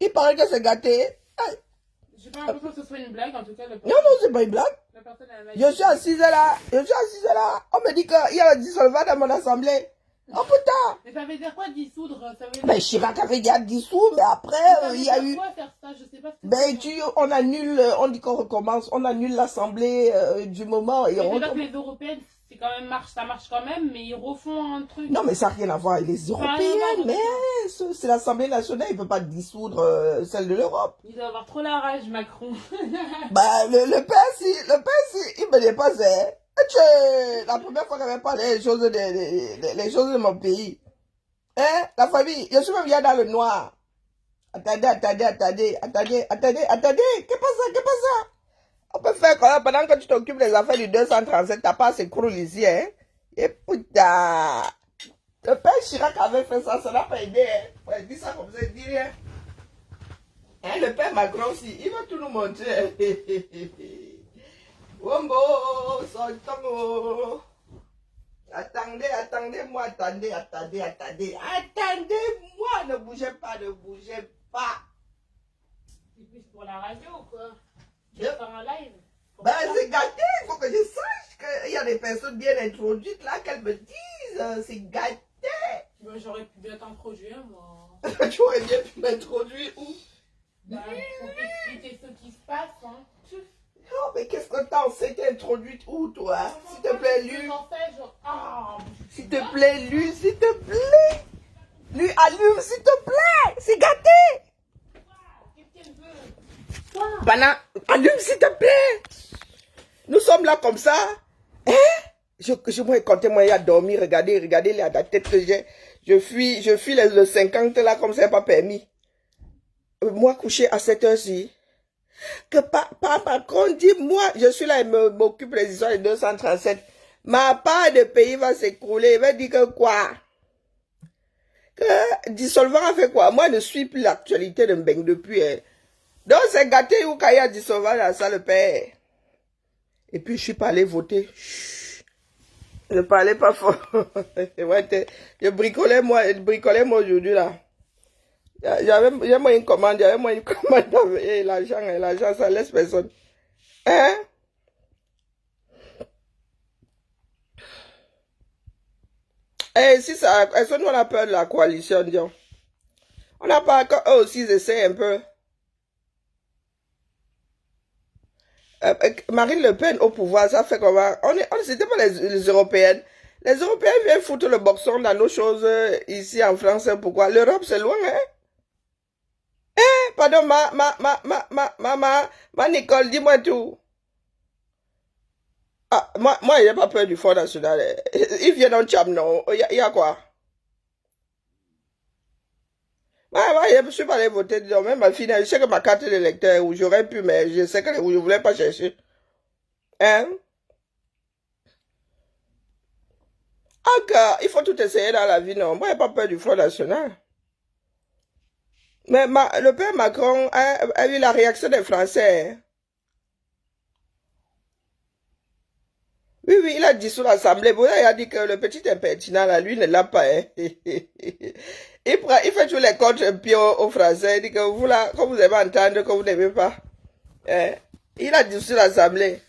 Il paraît que c'est gâté. J'ai pas l'impression que ce soit une blague, en tout cas. Non, non, c'est pas une blague. La personne, Je suis assise là. Je suis assise là. On me dit qu'il y a le dissolvant dans mon assemblée. Oh putain. Mais ça veut dire quoi dissoudre? Ça veut dire... Mais Chirac avait déjà dissous, mais après, il y a eu... Pourquoi faire ça? Je sais pas ce que Ben, on annule, on dit qu'on recommence, on annule l'assemblée du moment et on... C'est-à-dire que les Européennes, c'est quand même ça marche quand même, mais ils refont un truc. Non, mais ça n'a rien à voir avec les Européennes, mais c'est l'Assemblée nationale, il ne peut pas dissoudre celle de l'Europe. Il doit avoir trop la rage, Macron. Bah, le PS, il me dépasse, hein. La première fois qu'elle avait parlé les choses de mon pays. Hein, la famille, je suis même bien dans le noir. Attendez. Qu'est-ce ça? On peut faire quoi pendant que tu t'occupes des affaires du 237, t'as pas assez cool ici, hein? Et putain! Le père Chirac avait fait ça, ça n'a pas aidé, hein? Ouais, dis ça comme ça, il dit rien. Hein, le père Macron aussi, il va tout nous montrer. Wombo, sortons. Attendez-moi, attendez-moi, ne bougez pas. C'est plus pour la radio, quoi. Tu Yep. vas faire un live. Ben, c'est gâté, il faut que je sache qu'il y a des personnes bien introduites là, qu'elles me disent, c'est gâté. Ben, j'aurais pu bien t'introduire, moi. Tu aurais bien pu m'introduire où? Ben, pour t'expliquer ce qui se passe, hein. Non, mais qu'est-ce que t'en sais, t'es introduite où, toi? S'il te plaît, Lu. S'il te plaît, Lu, s'il te plaît. Lu, allume, s'il te plaît. C'est gâté. Qu'est-ce qu'elle veut? Quoi? Bana, allume, s'il te plaît. Nous sommes là comme ça. Hein? Je me comptais, moi, il a dormi. Regardez la tête que j'ai. Je fuis le 50 là, comme ça, pas permis. Moi, couché à cette heure-ci. Que papa Macron dit, moi, je suis là et m'occupe des histoires de 237. Ma part de pays va s'écrouler. Il va dire que quoi? Que dissolvant a fait quoi? Moi, je ne suis plus l'actualité de Mbeng depuis. Hein. Donc, c'est gâté ou qu'il y a dissolvant dans ça, le père. Et puis, je suis pas allé voter. Chut. Je parlais pas fort. Je bricolais moi aujourd'hui, là. J'avais moi une commande, et l'argent, ça laisse personne. Hein? Et si ça, est-ce qu'on a peur de la coalition, disons? On n'a pas, quand eux aussi, ils essaient un peu. Marine Le Pen au pouvoir, ça fait comment? C'était pas les Européennes. Les Européens viennent foutre le boxon dans nos choses ici en France. Pourquoi? L'Europe, c'est loin, hein? Pardon, ma Nicole, dis-moi tout. Ah, moi, j'ai pas peur du Front National. Ils viennent en Tcham, non? Il y a quoi? Je ne suis pas allé voter. Même ma fille, je sais que ma carte d'électeur, où j'aurais pu, mais je sais que je ne voulais pas chercher. Hein? Il faut tout essayer dans la vie, non? Moi, je n'ai pas peur du Front National. Mais le père Macron a vu la réaction des Français. Hein? Oui, il a dit sur l'Assemblée. Il a dit que le petit impertinent, là, lui, ne l'a pas. Hein? Il fait tous les contre-pieds aux Français. Il dit que vous, là, quand vous aimez entendre, que vous n'aimez pas. Hein? Il a dit sur l'Assemblée.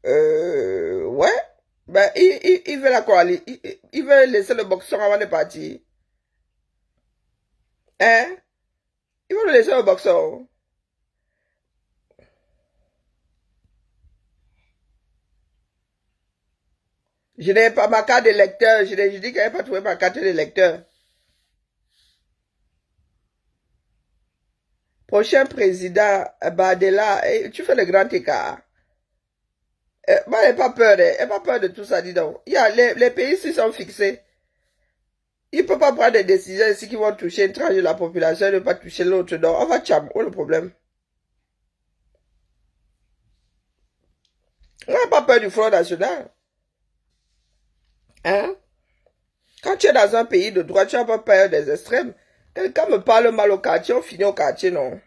Ouais. Ben, il veut la coalition. Il veut laisser le boxeur avant de partir. Hein? Il veut le laisser le boxeur. Je n'ai pas ma carte d'électeur. Je dis qu'il n'avait pas trouvé ma carte d'électeur. Prochain président, Badela, tu fais le grand écart. Moi, elle n'a pas peur, elle n'a pas peur de tout ça, dis donc. Il y a, les pays ici sont fixés. Il ne peut pas prendre des décisions ici qui vont toucher une tranche de la population et ne pas toucher l'autre. Donc, on va tcham, où est le problème? On n'a pas peur du Front National. Hein? Quand tu es dans un pays de droit, tu n'as pas peur des extrêmes. Quelqu'un me parle mal au quartier, on finit au quartier, non?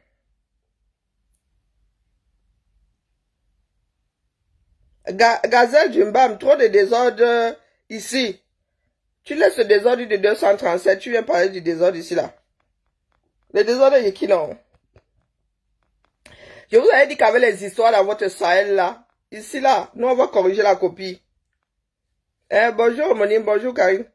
Gazelle Jumbam, trop de désordre ici. Tu laisses le désordre de 237, tu viens parler du désordre ici, là. Les désordres de qui non? Je vous avais dit qu'avec les histoires dans votre Sahel là, ici là, nous on va corriger la copie. Bonjour Monime, bonjour Karine.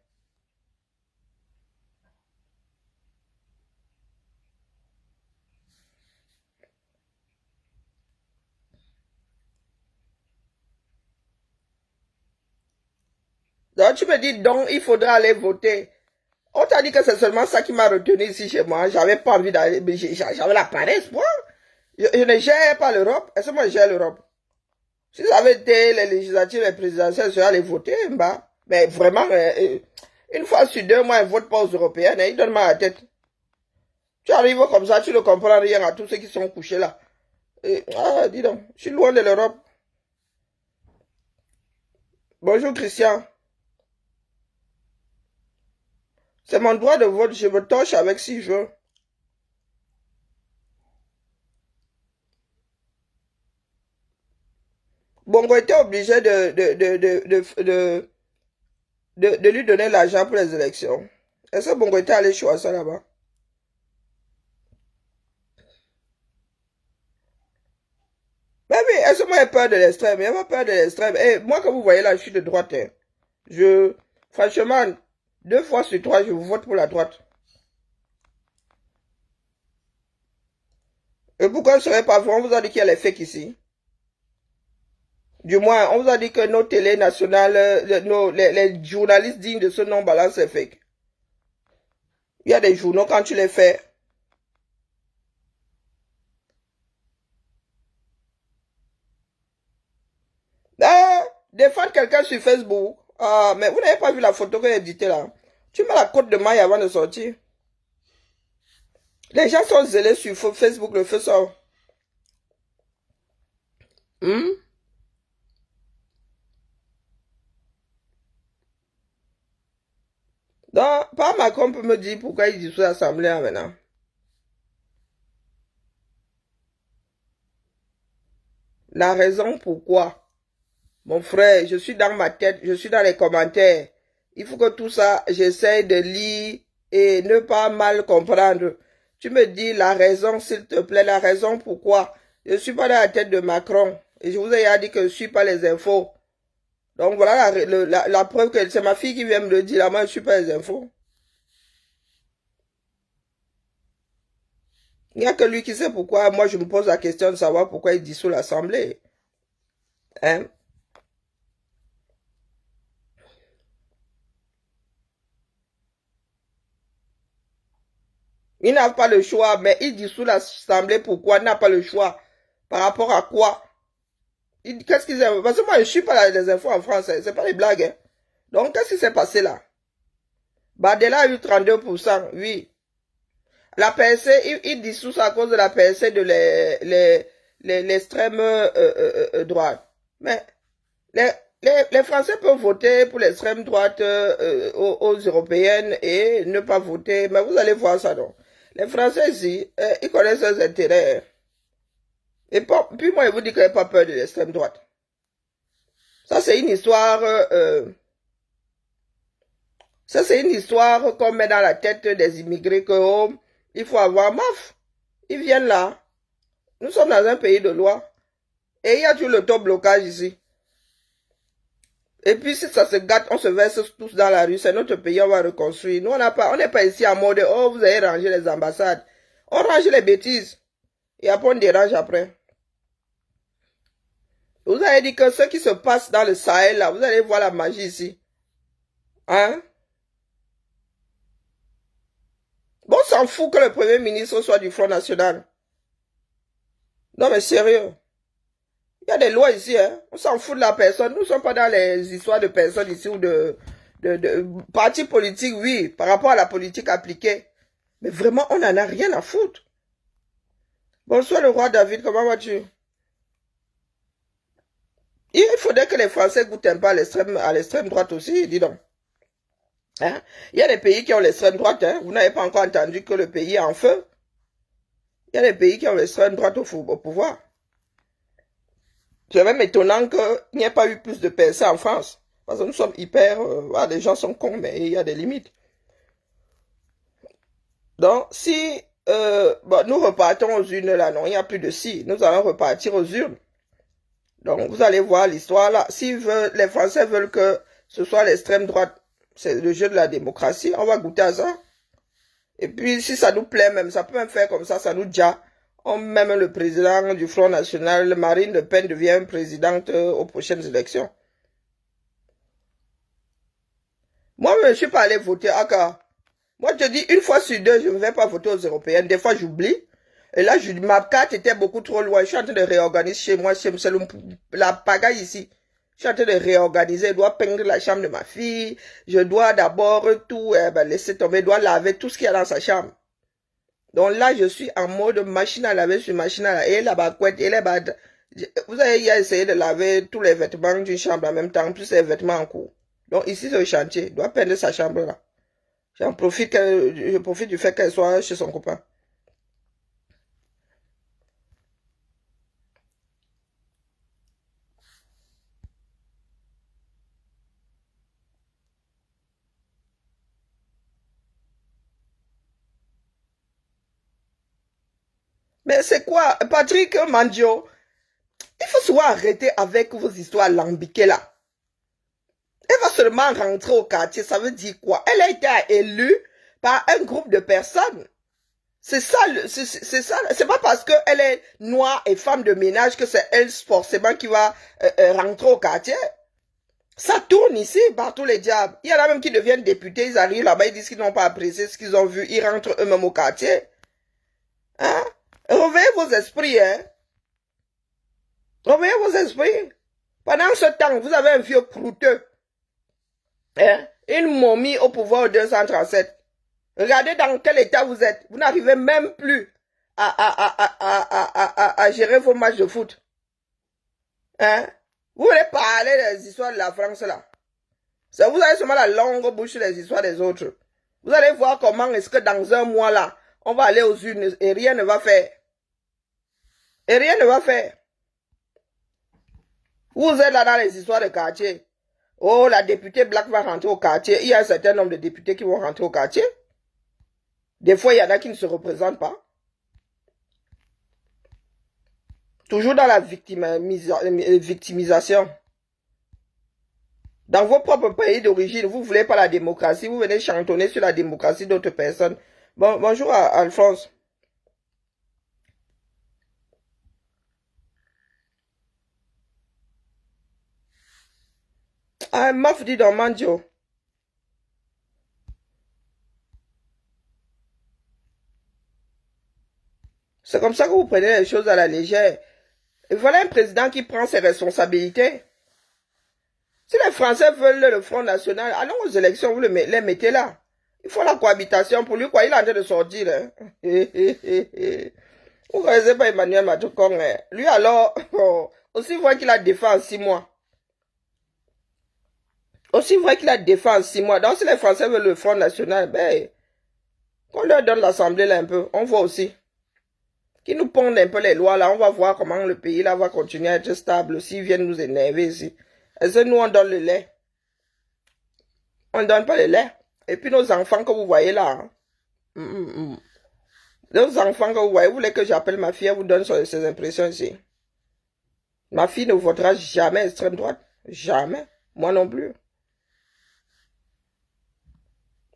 Donc tu me dis donc il faudra aller voter. On t'a dit que c'est seulement ça qui m'a retenu ici chez moi. J'avais pas envie d'aller, j'avais la paresse, moi. Je ne gère pas l'Europe. Est-ce que moi je gère l'Europe? Si ça avait été les législatives, les présidentielles, je vais aller voter, bah. Mais vraiment, une fois sur deux, moi, je ne vote pas aux Européennes, ils donnent mal à la tête. Tu arrives comme ça, tu ne comprends rien à tous ceux qui sont couchés là. Dis donc, je suis loin de l'Europe. Bonjour Christian. C'est mon droit de vote, je me torche avec si je veux. Bongo était obligé de lui donner l'argent pour les élections. Est-ce que Bongo était allé choisir ça là-bas? Mais oui, est-ce que moi j'ai peur de l'extrême? Il n'y a pas peur de l'extrême. Moi, comme vous voyez là, je suis de droite. Hein. Franchement, 2 fois sur 3, je vous vote pour la droite. Et pourquoi ce serait pas vrai? On vous a dit qu'il y a les fakes ici. Du moins, on vous a dit que nos télés nationales, les journalistes dignes de ce nom balancent les fakes. Il y a des journaux, quand tu les fais, défendre quelqu'un sur Facebook. Ah, mais vous n'avez pas vu la photo que j'ai éditée là. Tu mets la côte de maille avant de sortir. Les gens sont zélés sur Facebook, le feu sort. Donc, pas Macron peut me dire pourquoi il dissout l'Assemblée maintenant. La raison pourquoi. Mon frère, je suis dans ma tête, je suis dans les commentaires. Il faut que tout ça, j'essaie de lire et ne pas mal comprendre. Tu me dis la raison, s'il te plaît, la raison pourquoi. Je ne suis pas dans la tête de Macron. Et je vous ai dit que je ne suis pas les infos. Donc voilà la preuve que c'est ma fille qui vient me le dire. Là, moi, je ne suis pas les infos. Il n'y a que lui qui sait pourquoi. Moi, je me pose la question de savoir pourquoi il dissout l'Assemblée. Hein? Il n'a pas le choix, mais il dissout l'Assemblée. Pourquoi? Il n'a pas le choix. Par rapport à quoi? Qu'est-ce qu'ils aiment? Parce que moi, je ne suis pas les infos en France. C'est pas des blagues. Hein. Donc, qu'est-ce qui s'est passé là? Badela a eu 32%, oui. La PSC, il dissout ça à cause de la PSC de l'extrême droite. Mais les Français peuvent voter pour l'extrême droite aux Européennes et ne pas voter. Mais vous allez voir ça, non? Les Français ici, ils connaissent leurs intérêts. Et puis moi, je vous dis que je n'ai pas peur de l'extrême droite. Ça, c'est une histoire... ça, c'est une histoire qu'on met dans la tête des immigrés que oh, il faut avoir maf. Ils viennent là. Nous sommes dans un pays de loi. Et il y a toujours le top blocage ici. Et puis si ça se gâte, on se verse tous dans la rue. C'est notre pays, on va reconstruire. Nous, on n'est pas ici en mode, oh, vous avez rangé les ambassades. On range les bêtises. Et après, on dérange après. Vous avez dit que ce qui se passe dans le Sahel, là, vous allez voir la magie ici. Hein? Bon, on s'en fout que le Premier ministre soit du Front National. Non, mais sérieux. Il y a des lois ici, hein. On s'en fout de la personne. Nous ne sommes pas dans les histoires de personnes ici ou de partis politiques, oui, par rapport à la politique appliquée. Mais vraiment, on n'en a rien à foutre. Bonsoir le roi David, comment vas-tu? Il faudrait que les Français goûtent un peu à l'extrême droite aussi, dis donc. Hein? Il y a des pays qui ont l'extrême droite, hein? Vous n'avez pas encore entendu que le pays est en feu. Il y a des pays qui ont l'extrême droite au pouvoir. C'est même étonnant qu'il n'y ait pas eu plus de PSA en France. Parce que nous sommes hyper... les gens sont cons, mais il y a des limites. Donc, si Bon, nous repartons aux urnes là, non, il n'y a plus de si. Nous allons repartir aux urnes. Donc, vous allez voir l'histoire là. Si les Français veulent que ce soit l'extrême droite, c'est le jeu de la démocratie, on va goûter à ça. Et puis, si ça nous plaît même, ça peut même faire comme ça nous déjà. On met même le président du Front National, Marine Le Pen devient présidente aux prochaines élections. Moi, je ne suis pas allé voter à Aka. Moi, je te dis, une fois sur deux, je ne vais pas voter aux européennes. Des fois, j'oublie. Et là, ma carte était beaucoup trop loin. Je suis en train de réorganiser chez moi, c'est la pagaille ici. Je suis en train de réorganiser. Je dois peindre la chambre de ma fille. Je dois d'abord tout laisser tomber. Je dois laver tout ce qu'il y a dans sa chambre. Donc là, je suis en mode machine à laver sur machine à laver. Et la couette, et les bad. Vous avez essayé de laver tous les vêtements d'une chambre en même temps, plus les vêtements en cours. Donc ici, c'est le chantier. Je dois peindre sa chambre là. Je profite du fait qu'elle soit chez son copain. Mais c'est quoi, Patrick Mandio? Il faut souvent arrêter avec vos histoires lambiquées là. Elle va seulement rentrer au quartier, ça veut dire quoi? Elle a été élue par un groupe de personnes. C'est ça, c'est ça. C'est pas parce qu'elle est noire et femme de ménage que c'est elle forcément qui va rentrer au quartier. Ça tourne ici par tous les diables. Il y en a même qui deviennent députés, ils arrivent là-bas, ils disent qu'ils n'ont pas apprécié ce qu'ils ont vu, ils rentrent eux-mêmes au quartier. Hein? Réveillez vos esprits, hein? Réveillez vos esprits. Pendant ce temps, vous avez un vieux croûteux. Hein? Une momie au pouvoir au 237. Regardez dans quel état vous êtes. Vous n'arrivez même plus à gérer vos matchs de foot. Hein? Vous voulez parler des histoires de la France là. Vous avez seulement la longue bouche sur les histoires des autres. Vous allez voir comment est-ce que dans un mois là, on va aller aux urnes et rien ne va faire. Et rien ne va faire. Vous êtes là dans les histoires de quartier. Oh, la députée Black va rentrer au quartier. Il y a un certain nombre de députés qui vont rentrer au quartier. Des fois, il y en a qui ne se représentent pas. Toujours dans la victimisation. Dans vos propres pays d'origine, vous ne voulez pas la démocratie. Vous venez chantonner sur la démocratie d'autres personnes. Bon, bonjour Alphonse. Ah, maf dit dans Mandio. C'est comme ça que vous prenez les choses à la légère. Et voilà un président qui prend ses responsabilités. Si les Français veulent le Front National, allons aux élections, vous les mettez là. Il faut la cohabitation pour lui, quoi. Il est en train de sortir. Hein. Vous ne connaissez pas Emmanuel Macron. Hein. Lui alors, aussi vrai qu'il a défendu en 6 mois. Aussi vrai qu'il a défendu en 6 mois. Donc si les Français veulent le Front National, ben, qu'on leur donne l'Assemblée là un peu. On voit aussi. Qui nous pondent un peu les lois là. On va voir comment le pays là va continuer à être stable. S'ils viennent nous énerver ici. Est-ce que nous on donne le lait? On ne donne pas le lait. Et puis nos enfants que vous voyez là. Hein. Nos enfants que vous voyez, vous voulez que j'appelle ma fille, elle vous donne ses impressions ici. Ma fille ne votera jamais extrême droite. Jamais. Moi non plus.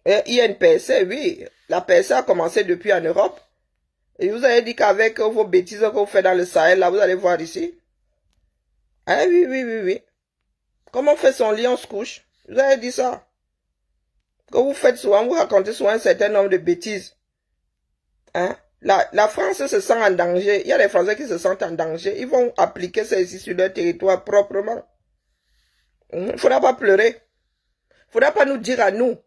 Et il y a une PSC, oui. La PSC a commencé depuis en Europe. Et vous avez dit qu'avec vos bêtises que vous faites dans le Sahel, là, vous allez voir ici. Ah oui, oui, oui, oui. Comment on fait son lit, on se couche. Vous avez dit ça. Que vous faites souvent, vous racontez souvent un certain nombre de bêtises. Hein? La France se sent en danger. Il y a des Français qui se sentent en danger. Ils vont appliquer ça ici sur leur territoire proprement. Il ne faudra pas pleurer. Il ne faudra pas nous dire à nous,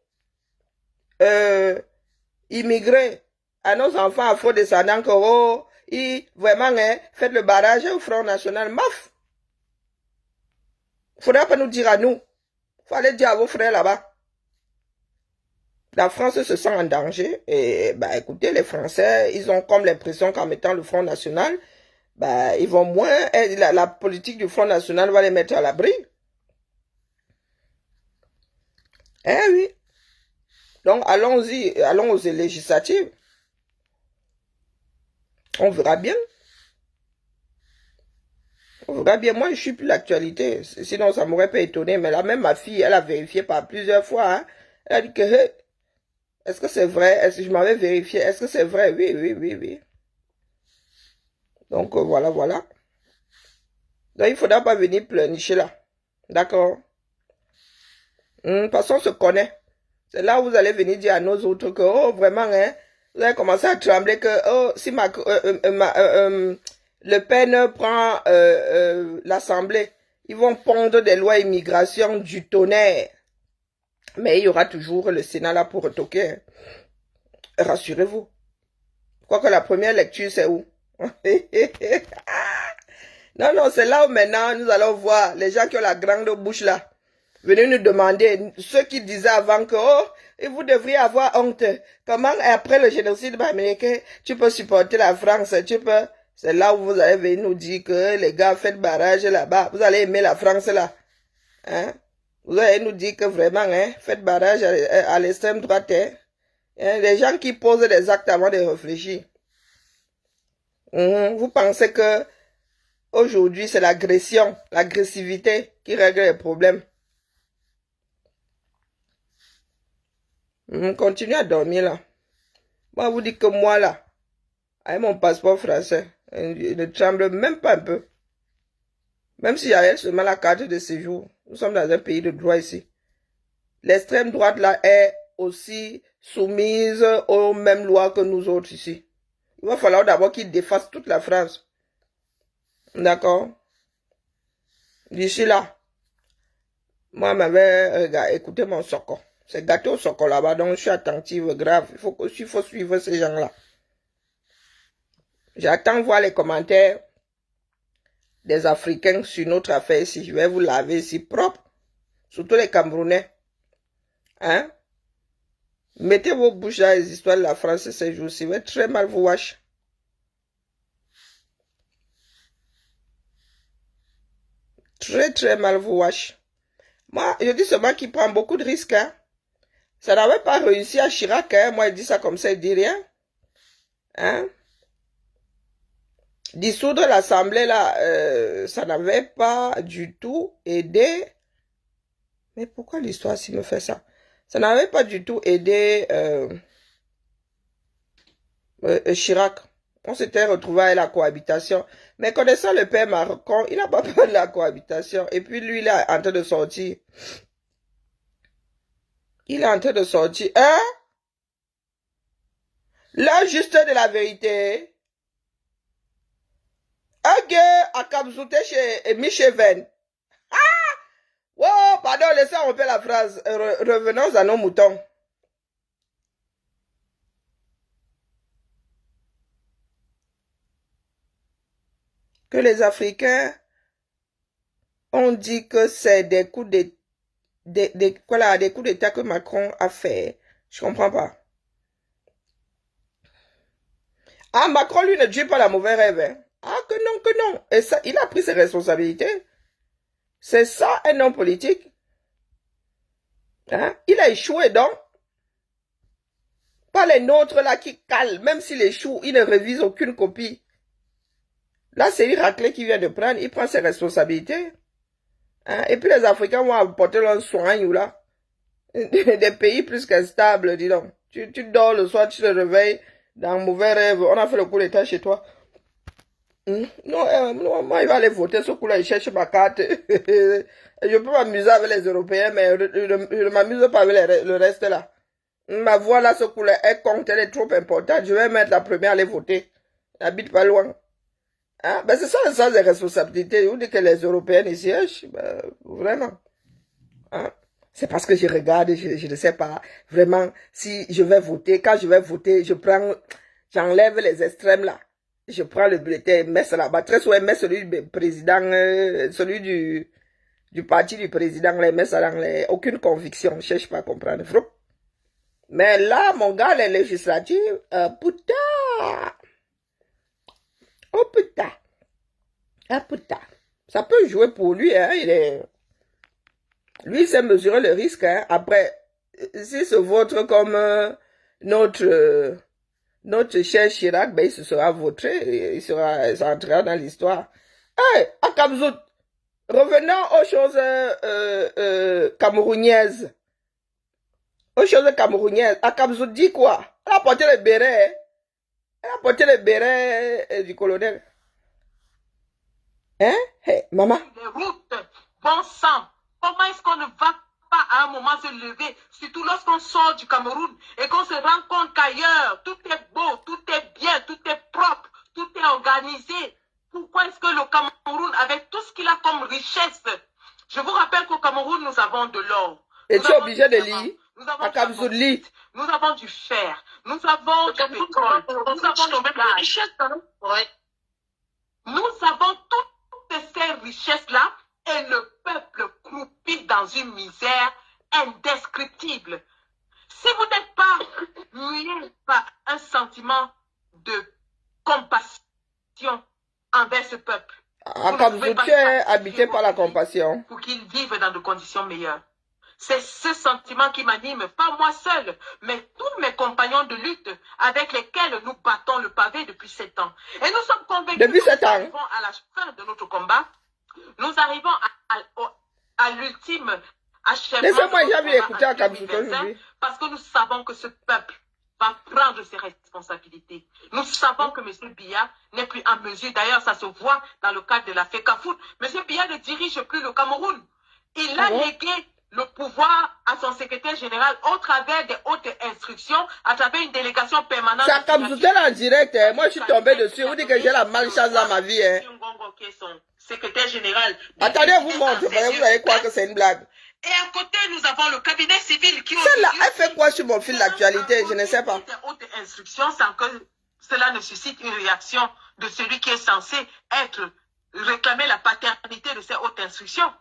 immigrés, à nos enfants afro-descendants que, oh, vraiment, hein, faites le barrage au Front National. Maf! Il ne faudra pas nous dire à nous. Il faut aller dire à vos frères là-bas. La France se sent en danger et bah écoutez, les Français, ils ont comme l'impression qu'en mettant le Front National, bah ils vont moins, la politique du Front National va les mettre à l'abri. Eh oui. Donc allons-y, allons aux législatives. On verra bien. On verra bien. Moi, je suis plus l'actualité. Sinon, ça m'aurait pas étonné. Mais là, même ma fille, elle a vérifié par plusieurs fois. Hein. Elle a dit que, hey, est-ce que c'est vrai? Est-ce que je m'avais vérifié? Est-ce que c'est vrai? Oui, oui, oui, oui. Donc, voilà, voilà. Donc, il ne faudra pas venir pleurnicher là. D'accord? Parce qu'on se connaît. C'est là où vous allez venir dire à nos autres que, oh, vraiment, hein, vous allez commencer à trembler que, oh, si Le Pen prend l'Assemblée, ils vont pondre des lois immigration du tonnerre. Mais il y aura toujours le Sénat là pour retoquer. Hein. Rassurez-vous. Quoique la première lecture, c'est où? Non, non, c'est là où maintenant nous allons voir les gens qui ont la grande bouche là. Venez nous demander, ceux qui disaient avant que, oh, et vous devriez avoir honte. Comment, après le génocide américain, tu peux supporter la France, tu peux... C'est là où vous allez venir nous dire que les gars, faites barrage là-bas. Vous allez aimer la France là. Hein? Vous allez nous dire que vraiment, hein, faites barrage à l'extrême droite. Hein? Les gens qui posent des actes avant de réfléchir. Vous pensez que aujourd'hui, c'est l'agression, l'agressivité qui règle les problèmes. Continuez à dormir là. Moi, vous dites que moi là, avec mon passeport français, je ne tremble même pas un peu. Même si j'avais seulement la carte de séjour. Nous sommes dans un pays de droit ici. L'extrême droite là est aussi soumise aux mêmes lois que nous autres ici. Il va falloir d'abord qu'ils défassent toute la France. D'accord? D'ici là, moi, m'avait écouté mon socon. C'est gâté au socon là-bas, donc je suis attentive, grave. Il faut suivre ces gens-là. J'attends voir les commentaires des Africains sur notre affaire ici. Je vais vous laver ici propre. Surtout les Camerounais. Hein? Mettez vos bouches dans les histoires de la France ces jours-ci. Vous allez très mal vous wash. Très, très mal vous wash. Moi, je dis seulement qu'il prend beaucoup de risques. Hein? Ça n'avait pas réussi à Chirac. Hein? Moi, il dit ça comme ça, il dit rien. Hein? Dissoudre l'Assemblée, là, ça n'avait pas du tout aidé. Mais pourquoi l'histoire s'il me fait ça? Ça n'avait pas du tout aidé Chirac. On s'était retrouvé à la cohabitation. Mais connaissant le père Macron, il n'a pas peur de la cohabitation. Et puis lui, il est en train de sortir. Il est en train de sortir. Hein? L'heure juste de la vérité. Un gars à Kamzoute chez Michel Venn. Oh, pardon, laissez romper la phrase. Revenons à nos moutons. Que les Africains ont dit que c'est des coups des coups d'État que Macron a fait. Je comprends pas. Ah, Macron, lui, ne tue pas la mauvaise rêve. Hein? Ah, que non, que non. Et ça, il a pris ses responsabilités. C'est ça, un homme politique. Hein? Il a échoué, donc. Pas les nôtres, là, qui calent. Même s'il échoue, il ne révise aucune copie. Là, c'est une raclée qu'il vient de prendre. Il prend ses responsabilités. Hein? Et puis, les Africains vont apporter leur soin, là. Des pays plus qu'instables, dis donc. Tu dors le soir, tu te réveilles dans un mauvais rêve. On a fait le coup d'état chez toi. Non, moi, il va aller voter ce coup-là. Il cherche ma carte. Je peux m'amuser avec les Européens, mais je ne m'amuse pas avec le reste là. Ma voix là, ce coup-là, elle compte, elle est trop importante. Je vais mettre la première à aller voter. N'habite pas loin. Hein? Ben, c'est ça le sens des responsabilités. Vous dites que les Européens ici, ben, vraiment. Hein? C'est parce que je regarde, je ne sais pas vraiment si je vais voter. Quand je vais voter, j'enlève les extrêmes là. Je prends le bulletin, mets ça là-bas. Très souvent, mets celui du président, celui du parti du président, mets ça dans les, aucune conviction. Je cherche pas à comprendre. Mais là, mon gars, les législatives, putain. Oh putain. Ah putain. Ça peut jouer pour lui, hein. Lui, il sait mesurer le risque, hein. Après, s'il se vautre comme notre notre cher Chirac, ben, il se sera vautré, il entrera dans l'histoire. Hey, à Kamzout, revenons aux choses camerounaises. Aux choses camerounaises. À Kamzout dit quoi? Elle a porté le béret. Hein? Elle a porté le béret du colonel. Hein? Hey, maman. Les routes, bon sang. Comment est-ce qu'on ne va pas à un moment se lever, surtout lorsqu'on sort du Cameroun et qu'on se rend compte qu'ailleurs, tout est beau, tout est bien, tout est propre, tout est organisé. Pourquoi est-ce que le Cameroun, avec tout ce qu'il a comme richesse, je vous rappelle qu'au Cameroun, nous avons de l'or. Et tu es obligé de lire. Nous avons à Kamzouli. Nous avons du fer, nous avons du pétrole, nous avons du gaz. Ouais. Nous avons toutes ces richesses-là et le peuple croupit dans une misère indescriptible. Si vous n'êtes pas mué par un sentiment de compassion envers ce peuple, à Kamzouli, tu es habité par la compassion. Pour qu'ils vivent dans de conditions meilleures. C'est ce sentiment qui m'anime, pas moi seul, mais tous mes compagnons de lutte avec lesquels nous battons le pavé depuis 7 ans. Et nous sommes convaincus depuis 7 que nous ans. arrivons à la fin de notre combat. Nous arrivons à l'ultime achèvement. Laissez-moi jamais écouter à Kamzouli aujourd'hui. Parce que nous savons que ce peuple va prendre ses responsabilités. Nous savons que M. Biya n'est plus en mesure, d'ailleurs ça se voit dans le cadre de la FECAFOOT, M. Biya ne dirige plus le Cameroun. Il a légué le pouvoir à son secrétaire général au travers des hautes instructions, à travers une délégation permanente. C'est à Kamzouli en direct. Hein. Moi, je suis tombé dessus. Vous dites que j'ai la malchance dans ma vie. Hein. Son secrétaire général. Attendez, vous montre. Vous allez croire que c'est une blague. Et à côté, nous avons le cabinet civil qui... Celle-là, elle fait quoi sur mon fil d'actualité? Je ne sais pas. Des hautes instructions sans que cela ne suscite une réaction de celui qui est censé réclamer la paternité de ces hautes instructions.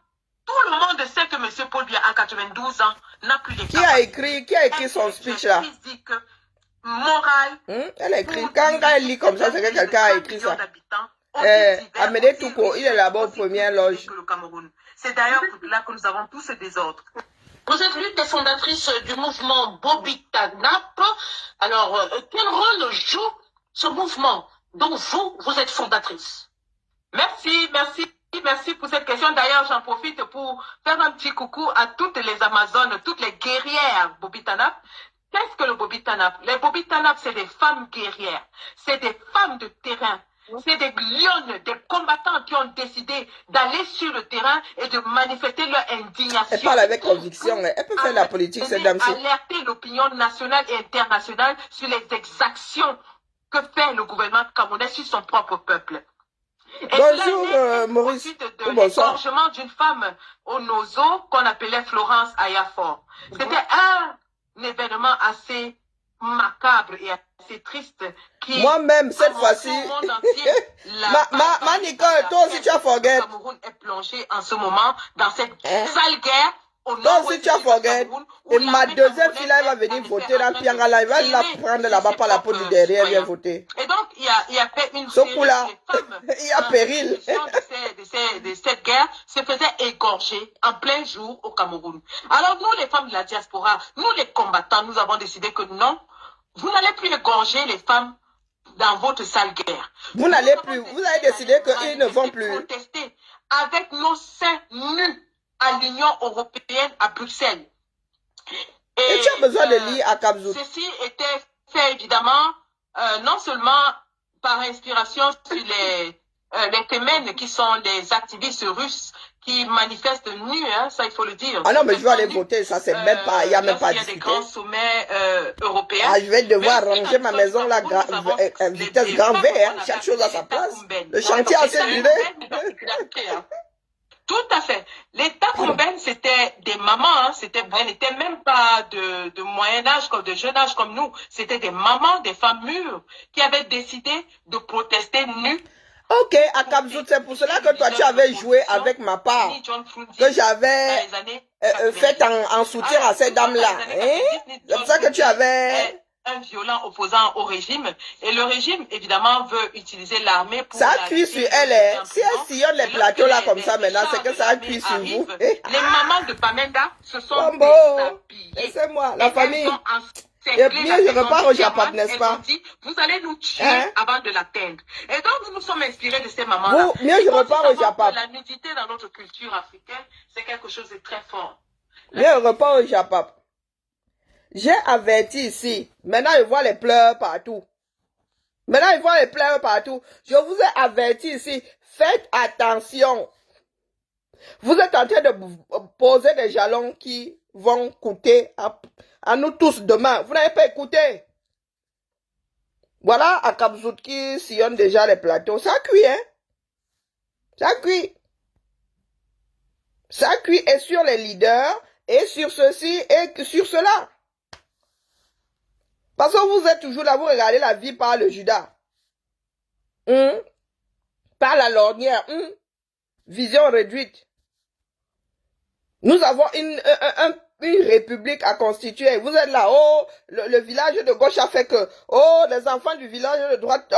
Tout le monde sait que M. Paul Biya, à 92 ans, n'a plus les capacités. Qui a écrit son speech là? Physique, morale. Elle a écrit. Quand elle lit comme ça, c'est que quelqu'un a écrit ça. Amédée Touko, il est là-bas aux premières loges. C'est d'ailleurs pour cela que nous avons tous ce désordre. Vous êtes l'une des fondatrices du mouvement Bobitanap. Alors, quel rôle joue ce mouvement dont vous êtes fondatrice? Merci pour cette question. D'ailleurs, j'en profite pour faire un petit coucou à toutes les Amazones, toutes les guerrières Bobitanap. Qu'est-ce que le Bobitanap? Les Bobitanap, c'est des femmes guerrières. C'est des femmes de terrain. C'est des lionnes, des combattants qui ont décidé d'aller sur le terrain et de manifester leur indignation. Elle parle avec conviction. Elle peut faire la politique, cette dame-ci. Alerter l'opinion nationale et internationale sur les exactions que fait le gouvernement camerounais sur son propre peuple. Et bonjour Maurice. De l'égorgement d'une femme au Nozo qu'on appelait Florence Ayafor. C'était un événement assez macabre et assez triste. Moi-même, cette fois-ci, ma Nicole, toi aussi tu as forget. Le Cameroun est plongé en ce moment dans cette sale guerre. Donc si tu as forget, et ma deuxième fille là, elle va venir voter dans Piangala, elle va la prendre là-bas par la peau du derrière, elle vient voter. Et donc il y a fait une série de femmes, il y a péril. De cette guerre se faisait égorger en plein jour au Cameroun. Alors nous les femmes de la diaspora, nous les combattants, nous avons décidé que non, vous n'allez plus égorger les femmes dans votre sale guerre. Vous n'allez plus, vous avez décidé qu'ils ne vont plus. Protester avec nos seins nus à l'Union européenne à Bruxelles. Et tu as besoin de lire à Kamzouli. Ceci était fait évidemment non seulement par inspiration sur les femmes qui sont les activistes russes qui manifestent nus, hein, ça il faut le dire. Ah non, mais je vais aller voter, ça c'est même pas, il n'y a même pas à discuter. Il y a des grands sommets européens. Ah, je vais devoir ranger ma maison là, vitesse grand V, hein, chaque chose à sa place. Le chantier a accéléré. Tout à fait. L'État Comben, c'était des mamans, hein, elles n'étaient même pas de moyen âge, de jeune âge comme nous. C'était des mamans, des femmes mûres, qui avaient décidé de protester nues. Ok, à Kamzouli, c'est pour cela que toi tu avais joué avec ma part, que j'avais fait en soutien à ces dames-là. Hein? C'est pour ça que tu avais... un violent opposant au régime. Et le régime, évidemment, veut utiliser l'armée pour... Ça cuit sur elle. Hein. Si elle sillonne les plateaux là comme ça maintenant, c'est que ça a cuit sur vous. Les mamans de Bamenda se sont déshabillées. Laissez-moi, la famille. C'est Et clé, bien, la je seconde repars au diamant, Japon, n'est-ce elles ont pas? dit, vous allez nous tuer Hein? avant de l'atteindre. Et donc, nous nous sommes inspirés de ces mamans-là. Vous, mieux, Il je faut aussi repars au savoir Japon. que la nudité dans notre culture africaine, c'est quelque chose de très fort. Mieux, je repars au Japon. J'ai averti ici. Maintenant, je vois les pleurs partout. Maintenant, je vois les pleurs partout. Je vous ai averti ici. Faites attention. Vous êtes en train de poser des jalons qui vont coûter à nous tous demain. Vous n'avez pas écouté. Voilà, à Kabzout qui sillonne déjà les plateaux. Ça cuit, hein? Ça cuit. Ça cuit et sur les leaders, et sur ceci, et sur cela. Parce que vous êtes toujours là, vous regardez la vie par le Judas. Par la lorgnière. Vision réduite. Nous avons une république à constituer. Vous êtes là, oh, le village de gauche a fait que, oh, les enfants du village de droite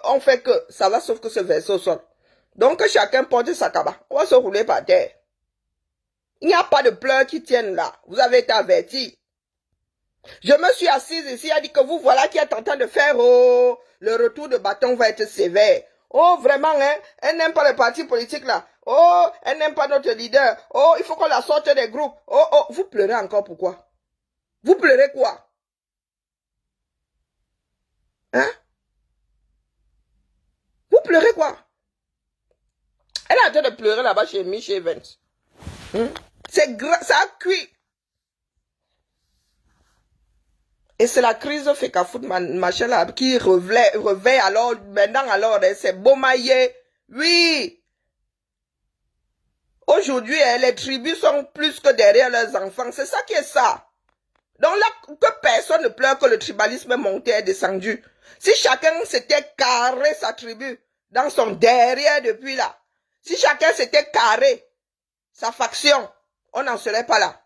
ont fait que, ça va sauf que se verser au sol. Donc que chacun porte sa cabane. On va se rouler par terre. Il n'y a pas de pleurs qui tiennent là. Vous avez été avertis. Je me suis assise ici, elle a dit que vous voilà qui êtes en train de faire, oh, le retour de bâton va être sévère. Oh, vraiment, hein, elle n'aime pas les partis politiques là. Oh, elle n'aime pas notre leader. Oh, il faut qu'on la sorte des groupes. Oh, oh, vous pleurez encore pourquoi? Vous pleurez quoi? Hein? Vous pleurez quoi? Elle est en train de pleurer là-bas chez Michel Evans. C'est grave, ça a cuit. Et c'est la crise Fekafoot, machin là, qui réveille alors, maintenant alors, c'est Bomaye. Oui. Aujourd'hui, les tribus sont plus que derrière leurs enfants. C'est ça qui est ça. Donc là, que personne ne pleure que le tribalisme est monté et descendu. Si chacun s'était carré sa tribu dans son derrière depuis là, si chacun s'était carré sa faction, on n'en serait pas là.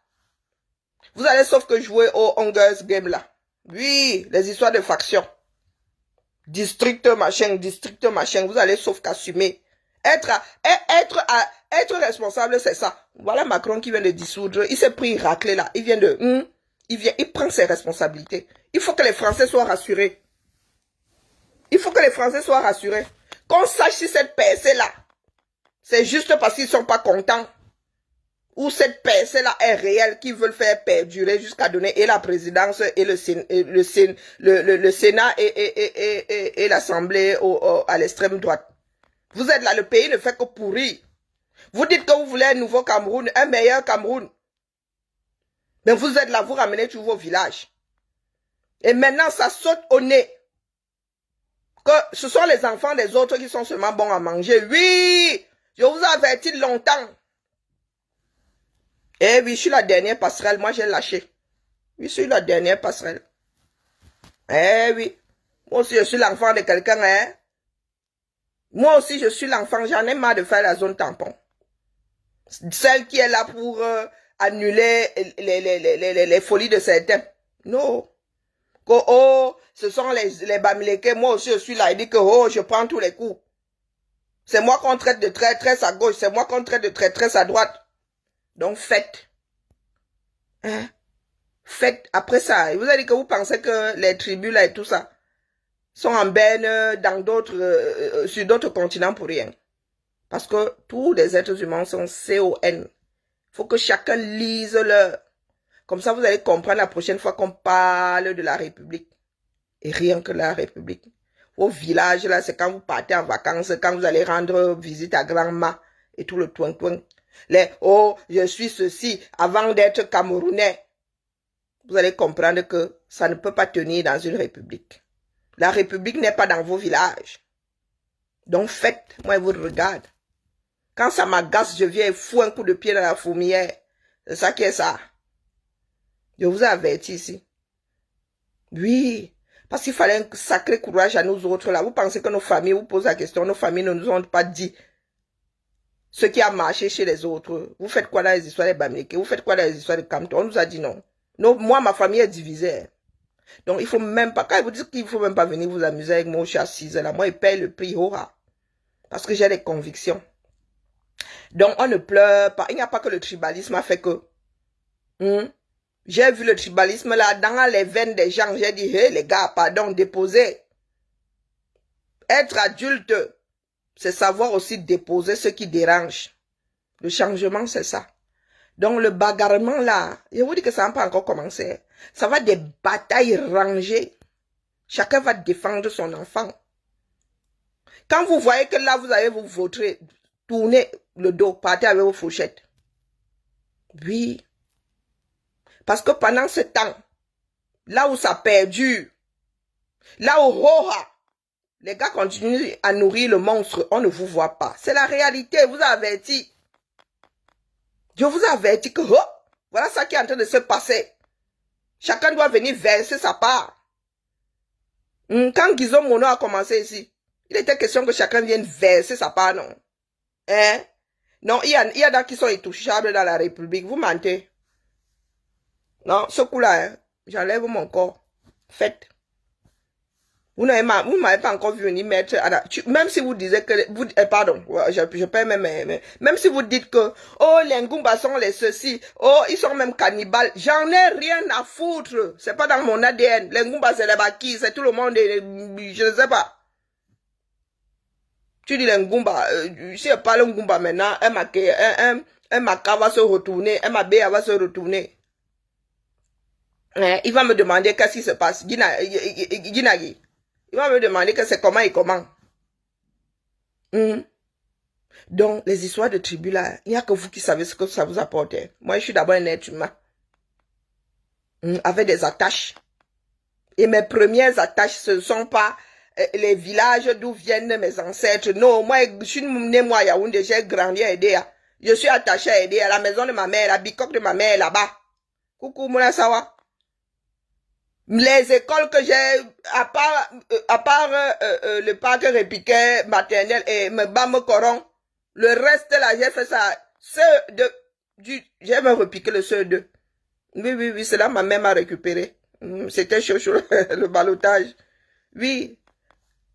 Vous allez sauf que jouer au Hunger's Game là. Oui, les histoires de faction. District machin, vous allez sauf qu'assumer. Être responsable, c'est ça. Voilà Macron qui vient de dissoudre. Il s'est pris raclé là. Il vient de... il prend ses responsabilités. Il faut que les Français soient rassurés. Il faut que les Français soient rassurés. Qu'on sache si cette percée-là, c'est juste parce qu'ils ne sont pas contents. Ou cette percée-là est réelle, qui veulent faire perdurer jusqu'à donner et la présidence et le Sénat et l'Assemblée à l'extrême droite. Vous êtes là, le pays ne fait que pourrir. Vous dites que vous voulez un nouveau Cameroun, un meilleur Cameroun. Mais vous êtes là, vous ramenez tous vos villages. Et maintenant, ça saute au nez. Que ce sont les enfants des autres qui sont seulement bons à manger. Oui, je vous ai averti longtemps. Eh oui, je suis la dernière passerelle. Moi, j'ai lâché. Oui, je suis la dernière passerelle. Eh oui. Moi aussi, je suis l'enfant de quelqu'un, hein. Moi aussi, je suis l'enfant. J'en ai marre de faire la zone tampon. Celle qui est là pour annuler les folies de certains. Non. Oh, ce sont les Bamileke. Moi aussi, je suis là. Il dit que, oh, je prends tous les coups. C'est moi qu'on traite de traîtresse à gauche. C'est moi qu'on traite de traîtresse à droite. Donc, faites. Hein? Faites après ça. Vous avez dit que vous pensez que les tribus là et tout ça sont en berne dans d'autres, sur d'autres continents pour rien. Parce que tous les êtres humains sont CON. Il faut que chacun lise leur. Comme ça, vous allez comprendre la prochaine fois qu'on parle de la République. Et rien que la République. Vos villages là, c'est quand vous partez en vacances, quand vous allez rendre visite à grand-ma et tout le toin-toin. Oh, je suis ceci, avant d'être Camerounais. Vous allez comprendre que ça ne peut pas tenir dans une république. La république n'est pas dans vos villages. Donc faites, moi je vous regarde. Quand ça m'agace, je viens et fous un coup de pied dans la fourmilière. C'est ça qui est ça. Je vous ai averti ici. Oui, parce qu'il fallait un sacré courage à nous autres là. Vous pensez que nos familles vous posent la question, nos familles ne nous ont pas dit ce qui a marché chez les autres. Vous faites quoi dans les histoires des Bamileke? Vous faites quoi dans les histoires de Cameroun? On nous a dit non. Non, moi, ma famille est divisée. Donc, il faut même pas, quand ils vous disent qu'il faut même pas venir vous amuser avec moi, je suis assise là. Moi, ils payent le prix, aura. Parce que j'ai des convictions. Donc, on ne pleure pas. Il n'y a pas que le tribalisme a fait que. J'ai vu le tribalisme là dans les veines des gens. J'ai dit, hey, les gars, pardon, déposez. Être adulte, c'est savoir aussi déposer ce qui dérange. Le changement, c'est ça. Donc, le bagarrement là, je vous dis que ça n'a pas encore commencé. Ça va des batailles rangées. Chacun va défendre son enfant. Quand vous voyez que là, vous allez vous vautrer, tournez le dos, partez avec vos fourchettes. Oui. Parce que pendant ce temps, là où ça perdure, là où Roha, les gars continuent à nourrir le monstre, on ne vous voit pas. C'est la réalité, vous avertis. Je vous avertis que oh, voilà ça qui est en train de se passer. Chacun doit venir verser sa part. Quand Guizot Mono a commencé ici, il était question que chacun vienne verser sa part, non? Hein? Non, il y a qui sont intouchables dans la République. Vous mentez. Non, ce coup-là, hein, j'enlève mon corps. Faites. Vous m'avez pas encore vu venir mettre, même si vous disiez que, pardon, je peux même si vous dites que, oh, les Ngumba sont les ceci, oh, ils sont même cannibales, j'en ai rien à foutre, c'est pas dans mon ADN, les Ngumba c'est les Bakis, c'est tout le monde, je ne sais pas. Tu dis les Ngumba, si je parle Ngumba maintenant, un Maka va se retourner, un Mabea va se retourner. Il va me demander qu'est-ce qui se passe, Ginagi. Il va me demander que c'est comment et comment. Donc, les histoires de tribus là, il n'y a que vous qui savez ce que ça vous apporte. Moi, je suis d'abord un être humain. Avec des attaches. Et mes premières attaches, ce ne sont pas les villages d'où viennent mes ancêtres. Non, moi, je suis né moi à Yaoundé, j'ai grandi à Edea. Je suis attaché à Edea, la maison de ma mère, la bicoque de ma mère là-bas. Coucou, Moula Sawa. Les écoles que j'ai, à part le parc répiquet maternel et me coron, le reste là, j'ai fait ça, j'ai même repiqué le CE2. Oui, c'est là ma mère m'a récupéré. C'était chaud, le ballottage. Oui,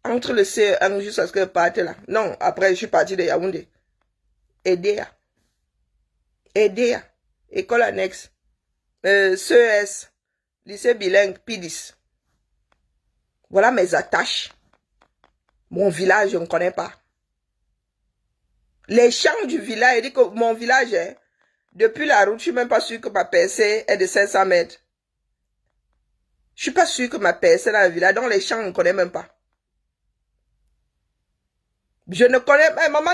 entre le CE1 jusqu'à ce que je parte là. Non, après je suis parti de Yaoundé. Edea, école annexe, CES. Lycée bilingue, P10. Voilà mes attaches. Mon village, je ne connais pas. Les champs du village, il dit que mon village, depuis la route, je ne suis même pas sûr que ma percée est de 500 mètres. Je ne suis pas sûr que ma percée est dans le village. Donc les champs, je ne connais même pas. Je ne connais pas. Maman,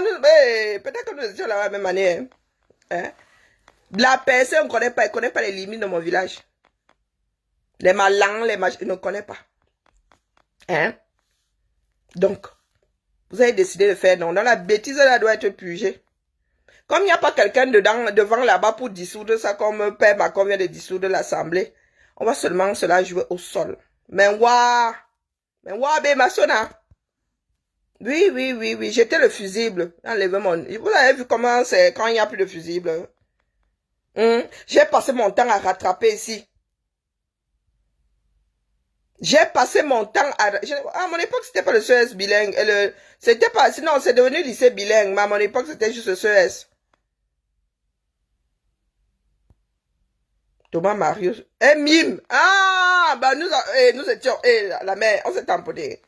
peut-être que nous étions là la même année. Hein? La percée, on ne connaît pas. Elle ne connaît pas les limites de mon village. Les malins, je ne connais pas. Hein? Donc, vous avez décidé de faire non. Dans la bêtise, là doit être purgée. Comme il n'y a pas quelqu'un devant là-bas pour dissoudre ça, comme Père Macron vient de dissoudre l'Assemblée, on va seulement cela jouer au sol. Mais Masona. Oui, j'étais le fusible. Enlèvez-moi. Vous avez vu comment c'est quand il n'y a plus de fusible. J'ai passé mon temps à rattraper ici. J'ai passé mon temps à mon époque, c'était pas le CES bilingue. C'était pas, sinon, c'est devenu lycée bilingue, mais à mon époque, c'était juste le CES. Thomas Marius. Mime. Ah, bah, nous étions, la mère, on s'est tamponné.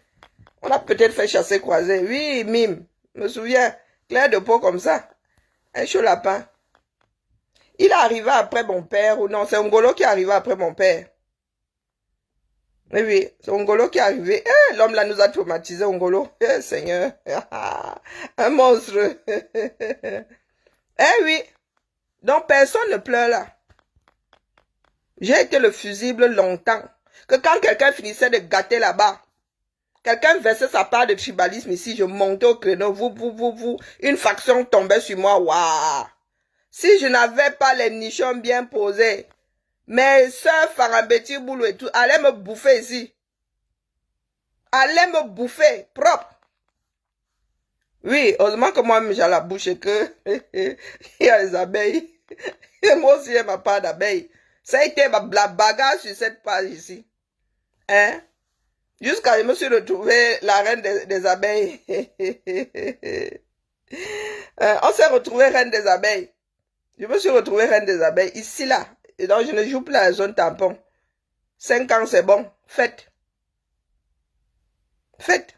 On a peut-être fait chasser croiser. Oui, Mime. Je me souviens. Clair de peau comme ça. Un chaud lapin. Il est arrivé après mon père, ou non, c'est Ngolo qui est arrivé après mon père. Oui, c'est Ngolo qui est arrivé. L'homme là nous a traumatisé, Ngolo. Seigneur. Un monstre. Oui. Donc personne ne pleure là. J'ai été le fusible longtemps. Que quand quelqu'un finissait de gâter là-bas, quelqu'un versait sa part de tribalisme ici, je montais au créneau, vous, une faction tombait sur moi. Waouh. Si je n'avais pas les nichons bien posés, mes soeurs Farambeti Boulou et tout, allaient me bouffer ici. Allaient me bouffer, propre. Oui, heureusement que moi-même j'ai la bouche et que il y a les abeilles. Et moi aussi j'ai ma part d'abeilles. Ça a été la bagarre sur cette page ici. Hein? Jusqu'à ce que je me suis retrouvé la reine des abeilles. On s'est retrouvé reine des abeilles. Je me suis retrouvé reine des abeilles. Ici, là. Et donc, je ne joue plus à la zone tampon. 5 ans, c'est bon. Faites. Faites.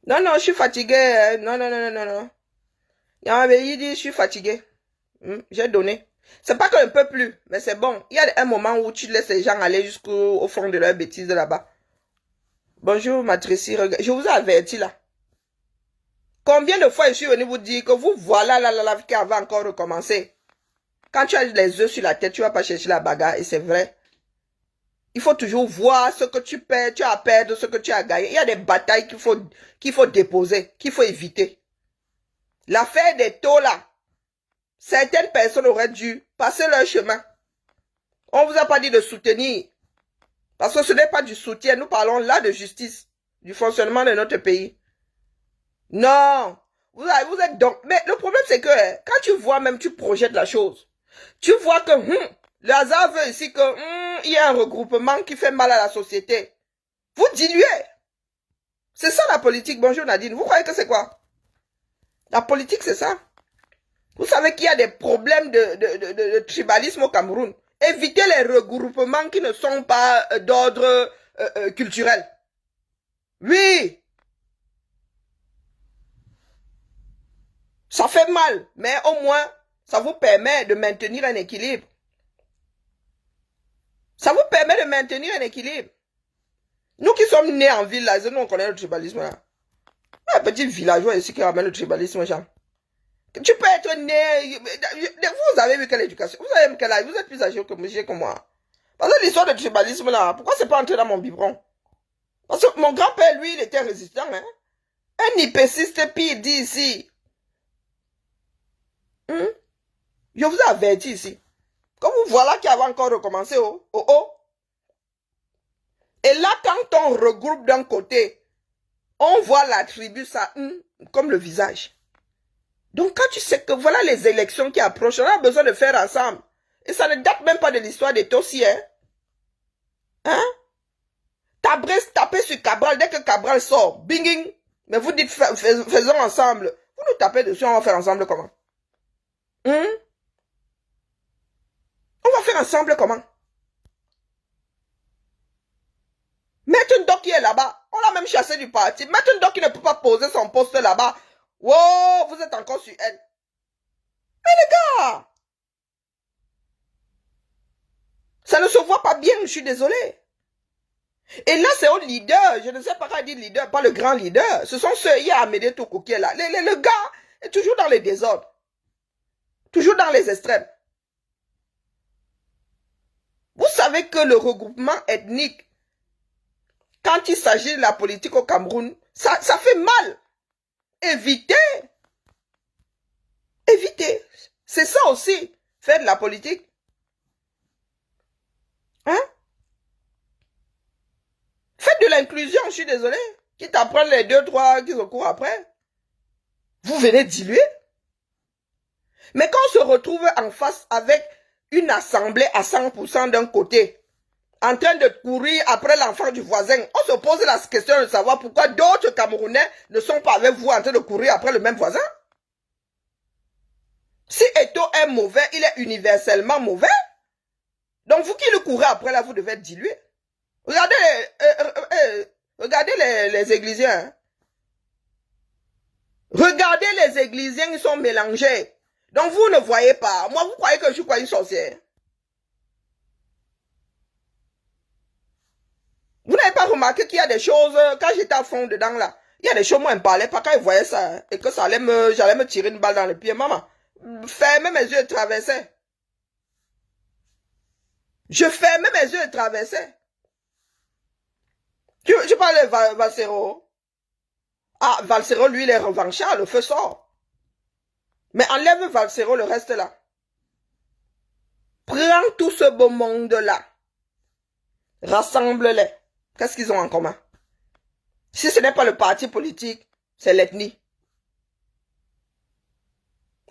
Non, non, je suis fatiguée. Non, non, non, non, non. Il dit, je suis fatiguée. J'ai donné. C'est pas que je ne peux plus, mais c'est bon. Il y a un moment où tu laisses les gens aller jusqu'au fond de leur bêtise là-bas. Bonjour, Matricie. Je vous ai averti là. Combien de fois je suis venu vous dire que vous voilà la vie qui va encore recommencer. Quand tu as les œufs sur la tête, tu vas pas chercher la bagarre et c'est vrai. Il faut toujours voir ce que tu perds, tu as à perdre, ce que tu as gagné. Il y a des batailles qu'il faut déposer, qu'il faut éviter. L'affaire des taux là, certaines personnes auraient dû passer leur chemin. On vous a pas dit de soutenir. Parce que ce n'est pas du soutien. Nous parlons là de justice, du fonctionnement de notre pays. Non. Vous êtes donc... Mais le problème, c'est que quand tu vois même, tu projettes la chose. Tu vois que le hasard veut ici que il y a un regroupement qui fait mal à la société. Vous diluez. C'est ça la politique. Bonjour Nadine. Vous croyez que c'est quoi? La politique, c'est ça. Vous savez qu'il y a des problèmes de tribalisme au Cameroun. Évitez les regroupements qui ne sont pas d'ordre culturel. Oui. Ça fait mal, mais au moins, ça vous permet de maintenir un équilibre. Ça vous permet de maintenir un équilibre. Nous qui sommes nés en ville, là, nous on connaît le tribalisme là. Un petit villageois ici qui ramène le tribalisme, genre. Tu peux être né... Vous avez vu quelle éducation? Vous avez vu quel âge? Vous êtes plus âgé que moi. Parce que l'histoire de tribalisme là, pourquoi c'est pas entré dans mon biberon? Parce que mon grand-père, lui, il était résistant. Hein? Un ipéciste pire dit ici. Je vous ai averti ici. Comme vous voilà qui avait encore recommencé. Et là, quand on regroupe d'un côté, on voit la tribu, ça, comme le visage. Donc, quand tu sais que voilà les élections qui approchent, on a besoin de faire ensemble. Et ça ne date même pas de l'histoire des Tossi, hein. Hein? Tapez sur Cabral, dès que Cabral sort, binging. Mais vous dites, faisons ensemble. Vous nous tapez dessus, on va faire ensemble comment? On va faire ensemble comment? Maître Ndoc qui est là-bas, on l'a même chassé du parti. Maître Ndoc qui ne peut pas poser son poste là-bas. Wow, vous êtes encore sur elle. Mais les gars, ça ne se voit pas bien, je suis désolé. Et là, c'est au leader, je ne sais pas quand dire leader, pas le grand leader. Ce sont ceux, il y a Amédée Toukou qui est là. Le gars est toujours dans les désordres. Toujours dans les extrêmes. Vous savez que le regroupement ethnique, quand il s'agit de la politique au Cameroun, ça fait mal. Évitez. Évitez. C'est ça aussi, faire de la politique. Hein? Faites de l'inclusion, je suis désolé. Qui t'apprennent les 2, 3 qui se courent après. Vous venez diluer. Mais quand on se retrouve en face avec une assemblée à 100% d'un côté, en train de courir après l'enfant du voisin, on se pose la question de savoir pourquoi d'autres Camerounais ne sont pas avec vous en train de courir après le même voisin. Si Eto est mauvais, il est universellement mauvais. Donc vous qui le courez après là, vous devez être dilué. Regardez les églisiens. Hein. Regardez les églisiens, ils sont mélangés. Donc vous ne voyez pas. Moi, vous croyez que je suis quoi, une sorcière? Vous n'avez pas remarqué qu'il y a des choses, quand j'étais à fond dedans là, il y a des choses, moi, je ne parlais pas quand ils voyaient ça, hein, et que ça allait j'allais me tirer une balle dans le pied. Maman, fermez mes yeux et traversez. Je fermais mes yeux et traversais. Tu parles de Valsero. Ah, Valsero, lui, il est revanchard, le feu sort. Mais enlève Valsero, le reste là. Prends tout ce beau monde-là. Rassemble-les. Qu'est-ce qu'ils ont en commun? Si ce n'est pas le parti politique, c'est l'ethnie.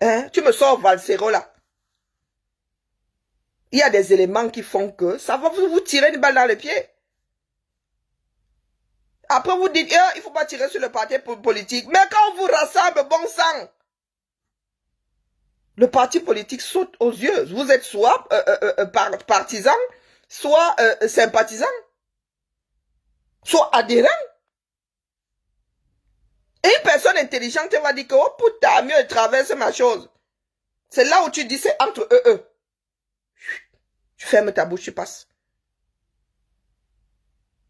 Hein? Tu me sors Valsero là. Il y a des éléments qui font que ça va vous tirer une balle dans le pied. Après vous dites, il ne faut pas tirer sur le parti politique. Mais quand on vous rassemble, bon sang, Le parti politique saute aux yeux. Vous êtes soit partisan, soit sympathisant, soit adhérent. Et une personne intelligente va dire que, oh putain, mieux traverse ma chose. C'est là où tu dis, c'est entre eux. Tu fermes ta bouche, tu passes.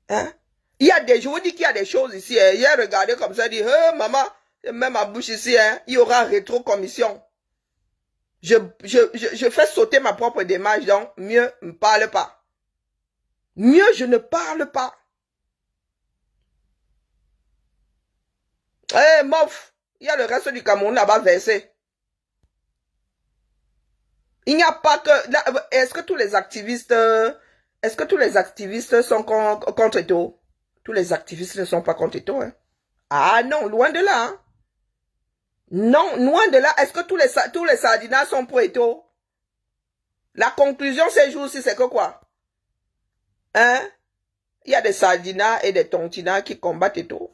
Hein? Je vous dis qu'il y a des choses ici. Hein. Hier, regardez comme ça, dit, maman, même ma bouche ici, hein, il y aura rétro-commission. Je fais sauter ma propre démarche, donc mieux ne parle pas. Mieux je ne parle pas. Eh, mof, il y a le reste du Cameroun là-bas versé. Il n'y a pas que... Est-ce que tous les activistes sont contre Eto'o? Tous les activistes ne sont pas contre Eto'o. Hein? Ah non, loin de là. Hein? Non, loin de là. Est-ce que tous les sardinats sont pour Eto'o? La conclusion ces jours-ci, c'est que quoi? Hein? Il y a des sardinats et des tontinats qui combattent Eto'o.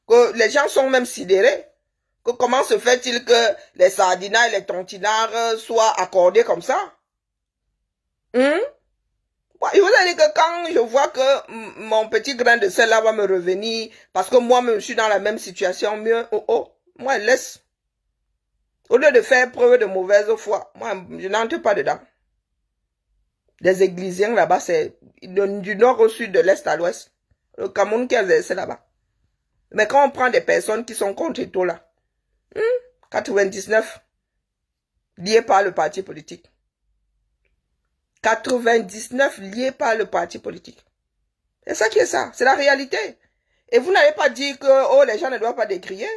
Que les gens sont même sidérés. Que comment se fait-il que les sardinats et les tontinards soient accordés comme ça? Je vous ai dit que quand je vois que mon petit grain de sel là va me revenir, parce que moi-même je suis dans la même situation, mieux, moi laisse. Au lieu de faire preuve de mauvaise foi, moi je n'entre pas dedans. Les églisiens là-bas, c'est du nord au sud, de l'est à l'ouest. Le Cameroun qui a versé là-bas. Mais quand on prend des personnes qui sont contre tout là, 99, liés par le parti politique. 99 liés par le parti politique. C'est ça qui est ça. C'est la réalité. Et vous n'allez pas dire que les gens ne doivent pas décrier.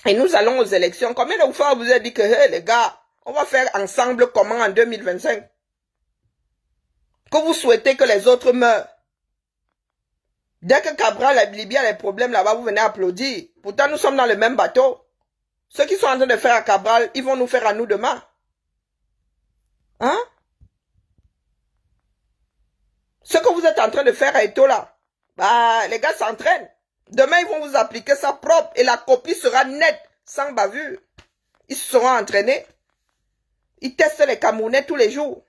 Et nous allons aux élections. Combien de fois vous avez dit que les gars, on va faire ensemble comment en 2025? Que vous souhaitez que les autres meurent. Dès que Cabral, la Libye a les problèmes là-bas, vous venez applaudir. Pourtant, nous sommes dans le même bateau. Ceux qui sont en train de faire à Cabral, ils vont nous faire à nous demain. Hein? Ce que vous êtes en train de faire à Eto'o là, bah, les gars s'entraînent. Demain, ils vont vous appliquer ça propre et la copie sera nette, sans bavure. Ils se seront entraînés. Ils testent les Camerounais tous les jours.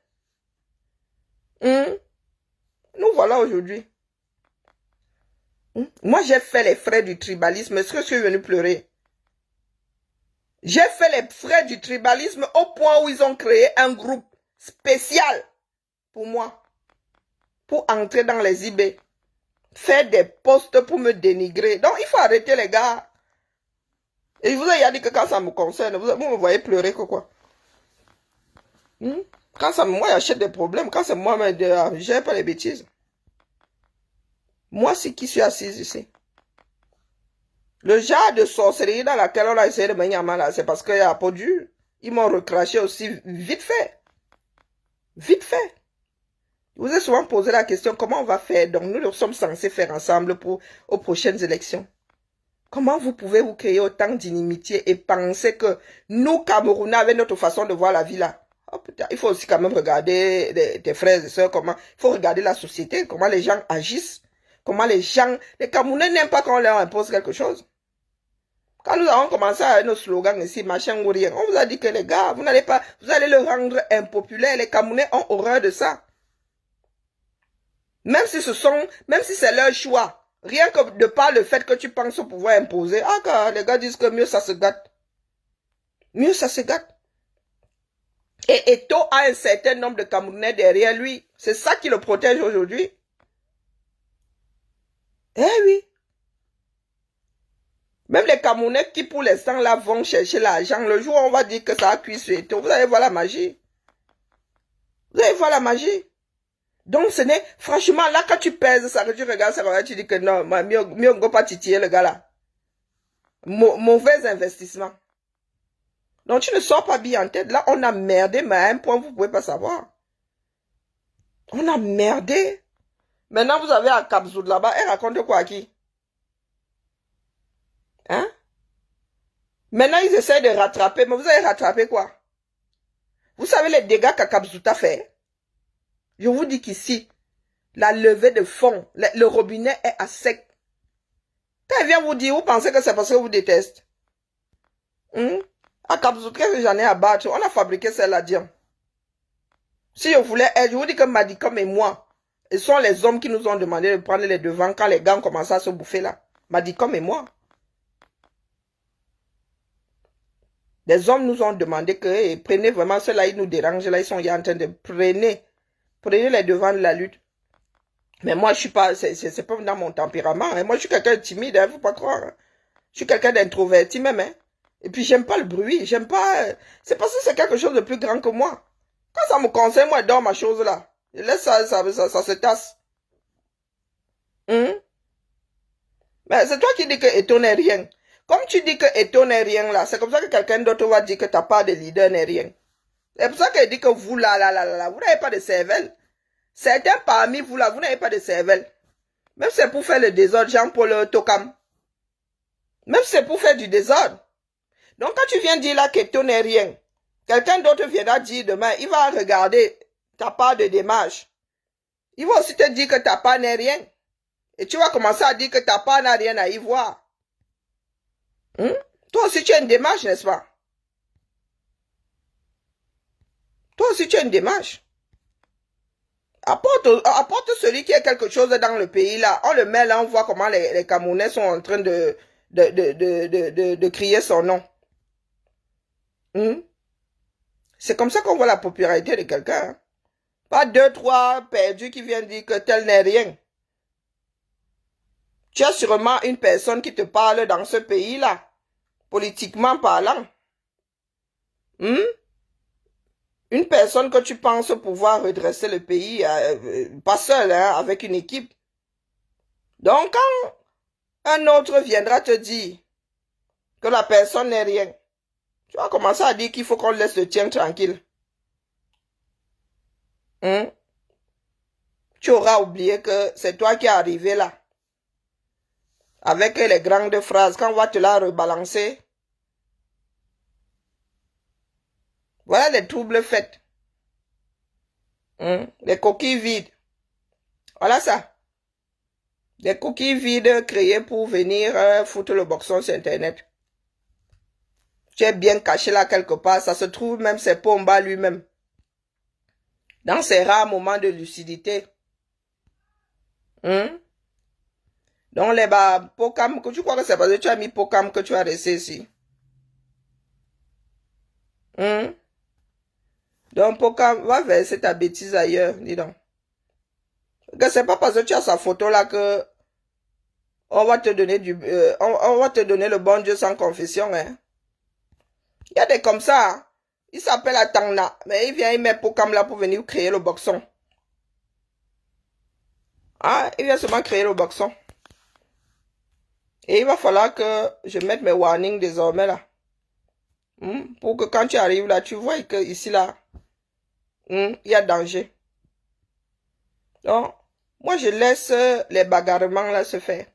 Nous voilà aujourd'hui. Moi, j'ai fait les frais du tribalisme. Est-ce que je suis venu pleurer? J'ai fait les frais du tribalisme au point où ils ont créé un groupe spécial pour moi. Pour entrer dans les IB. Faire des posts pour me dénigrer. Donc, il faut arrêter les gars. Et je vous ai dit que quand ça me concerne, vous me voyez pleurer que quoi. Quand ça, moi, j'achète des problèmes. Quand c'est moi, je n'ai pas les bêtises. Moi, c'est qui suis assise ici. Le genre de sorcellerie dans laquelle on a essayé de me mettre là, c'est parce qu'il y a pas dur. Ils m'ont recraché aussi vite fait. Vite fait. Je vous ai souvent posé la question, comment on va faire? Donc, nous sommes censés faire ensemble aux prochaines élections. Comment vous pouvez vous créer autant d'inimitié et penser que nous, Camerounais, avec notre façon de voir la vie là, oh putain, il faut aussi quand même regarder tes frères et sœurs, il faut regarder la société, comment les gens agissent, comment les Camerounais n'aiment pas quand on leur impose quelque chose. Quand nous avons commencé à nos slogans ici, machin ou rien, on vous a dit que les gars, vous allez le rendre impopulaire, les Camerounais ont horreur de ça. Même si c'est leur choix, rien que de par le fait que tu penses au pouvoir imposer, les gars disent que mieux ça se gâte. Mieux ça se gâte. Et Eto'o a un certain nombre de Camerounais derrière lui. C'est ça qui le protège aujourd'hui. Eh oui. Même les Camerounais qui pour l'instant là vont chercher l'argent, le jour où on va dire que ça a cuit sur Eto'o, vous allez voir la magie. Vous allez voir la magie. Donc ce n'est, franchement, là quand tu pèses ça, que tu regardes ça, tu dis que non, mieux on ne va pas titiller le gars là. Mauvais investissement. Donc tu ne sors pas bien en tête. Là, on a merdé, mais à un point, vous ne pouvez pas savoir. On a merdé. Maintenant, vous avez un Kabzoud là-bas, elle raconte quoi à qui? Hein? Maintenant, ils essaient de rattraper, mais vous avez rattrapé quoi? Vous savez les dégâts qu'Akabzout a fait? Je vous dis qu'ici, la levée de fonds, le robinet est à sec. Quand elle vient vous dire, vous pensez que c'est parce que vous détestez. À Kapsou, qu'est-ce que j'en ai à battre? On a fabriqué celle-là, Diam. Si je voulais être, je vous dis que Madicom et moi, ce sont les hommes qui nous ont demandé de prendre les devants quand les gars ont commencé à se bouffer là. Madicom et moi. Les hommes nous ont demandé que prenez vraiment ceux-là, ils nous dérangent, là, ils sont en train de prenez les devants de la lutte. Mais moi, je suis pas, c'est pas dans mon tempérament. Hein. Moi, je suis quelqu'un de timide, hein, faut pas croire. Hein. Je suis quelqu'un d'introverti même. Hein. Et puis, j'aime pas le bruit, j'aime pas... c'est parce que c'est quelque chose de plus grand que moi. Quand ça me concerne, moi, dans ma chose là. Je laisse ça se tasse. Mais c'est toi qui dis que Eto n'est rien. Comme tu dis que Eto n'est rien là, c'est comme ça que quelqu'un d'autre va dire que t'as pas de leader n'est rien. C'est pour ça qu'elle dit que vous là, vous n'avez pas de cervelle. Certains parmi vous là, vous n'avez pas de cervelle. Même si c'est pour faire le désordre, Jean-Paul Tokam. Même si c'est pour faire du désordre. Donc quand tu viens dire là qu'Eto n'est rien, quelqu'un d'autre viendra dire demain, il va regarder ta part de démarche. Il va aussi te dire que ta part n'est rien. Et tu vas commencer à dire que ta part n'a rien à y voir. Toi aussi tu as une démarche, n'est-ce pas? Toi aussi tu as une démarche. Apporte celui qui a quelque chose dans le pays là. On le met là, on voit comment les Camerounais sont en train de crier son nom. C'est comme ça qu'on voit la popularité de quelqu'un. Hein. Pas 2, 3 perdus qui viennent dire que tel n'est rien. Tu as sûrement une personne qui te parle dans ce pays-là, politiquement parlant. Une personne que tu penses pouvoir redresser le pays, pas seul, hein, avec une équipe. Donc, quand un autre viendra te dire que la personne n'est rien, tu vas commencer à dire qu'il faut qu'on laisse le tien tranquille. Tu auras oublié que c'est toi qui es arrivé là. Avec les grandes phrases, quand on va te la rebalancer, voilà les troubles faits. Les coquilles vides. Voilà ça. Des coquilles vides créées pour venir foutre le boxon sur Internet. Tu es bien caché là quelque part. Ça se trouve même c'est Pomba lui-même. Dans ses rares moments de lucidité. Donc les Pokam, tu crois que c'est parce que tu as mis Pokam que tu as resté ici? Donc Pokam, va verser ta bêtise ailleurs, dis donc. Que c'est pas parce que tu as sa photo là que on va te donner on va te donner le bon Dieu sans confession, hein. Il y a des comme ça, hein. Il s'appelle Atangna, mais il vient, il met Pokam là pour venir créer le boxon. Ah, il vient seulement créer le boxon. Et il va falloir que je mette mes warnings désormais là. Pour que quand tu arrives là, tu vois que ici là, il y a danger. Donc, moi je laisse les bagarrements là se faire.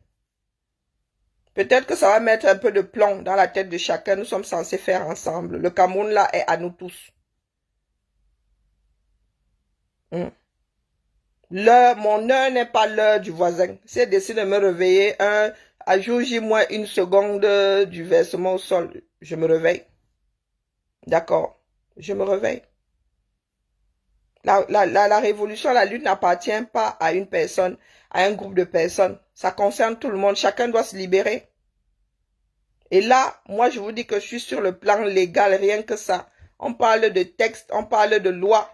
Peut-être que ça va mettre un peu de plomb dans la tête de chacun. Nous sommes censés faire ensemble. Le Cameroun là est à nous tous. Mon heure n'est pas l'heure du voisin. Si elle décide de me réveiller à jour J- 1 seconde du versement au sol, je me réveille. D'accord, je me réveille. La révolution, la lutte n'appartient pas à une personne, à un groupe de personnes. Ça concerne tout le monde. Chacun doit se libérer. Et là, moi, je vous dis que je suis sur le plan légal, rien que ça. On parle de texte, on parle de loi.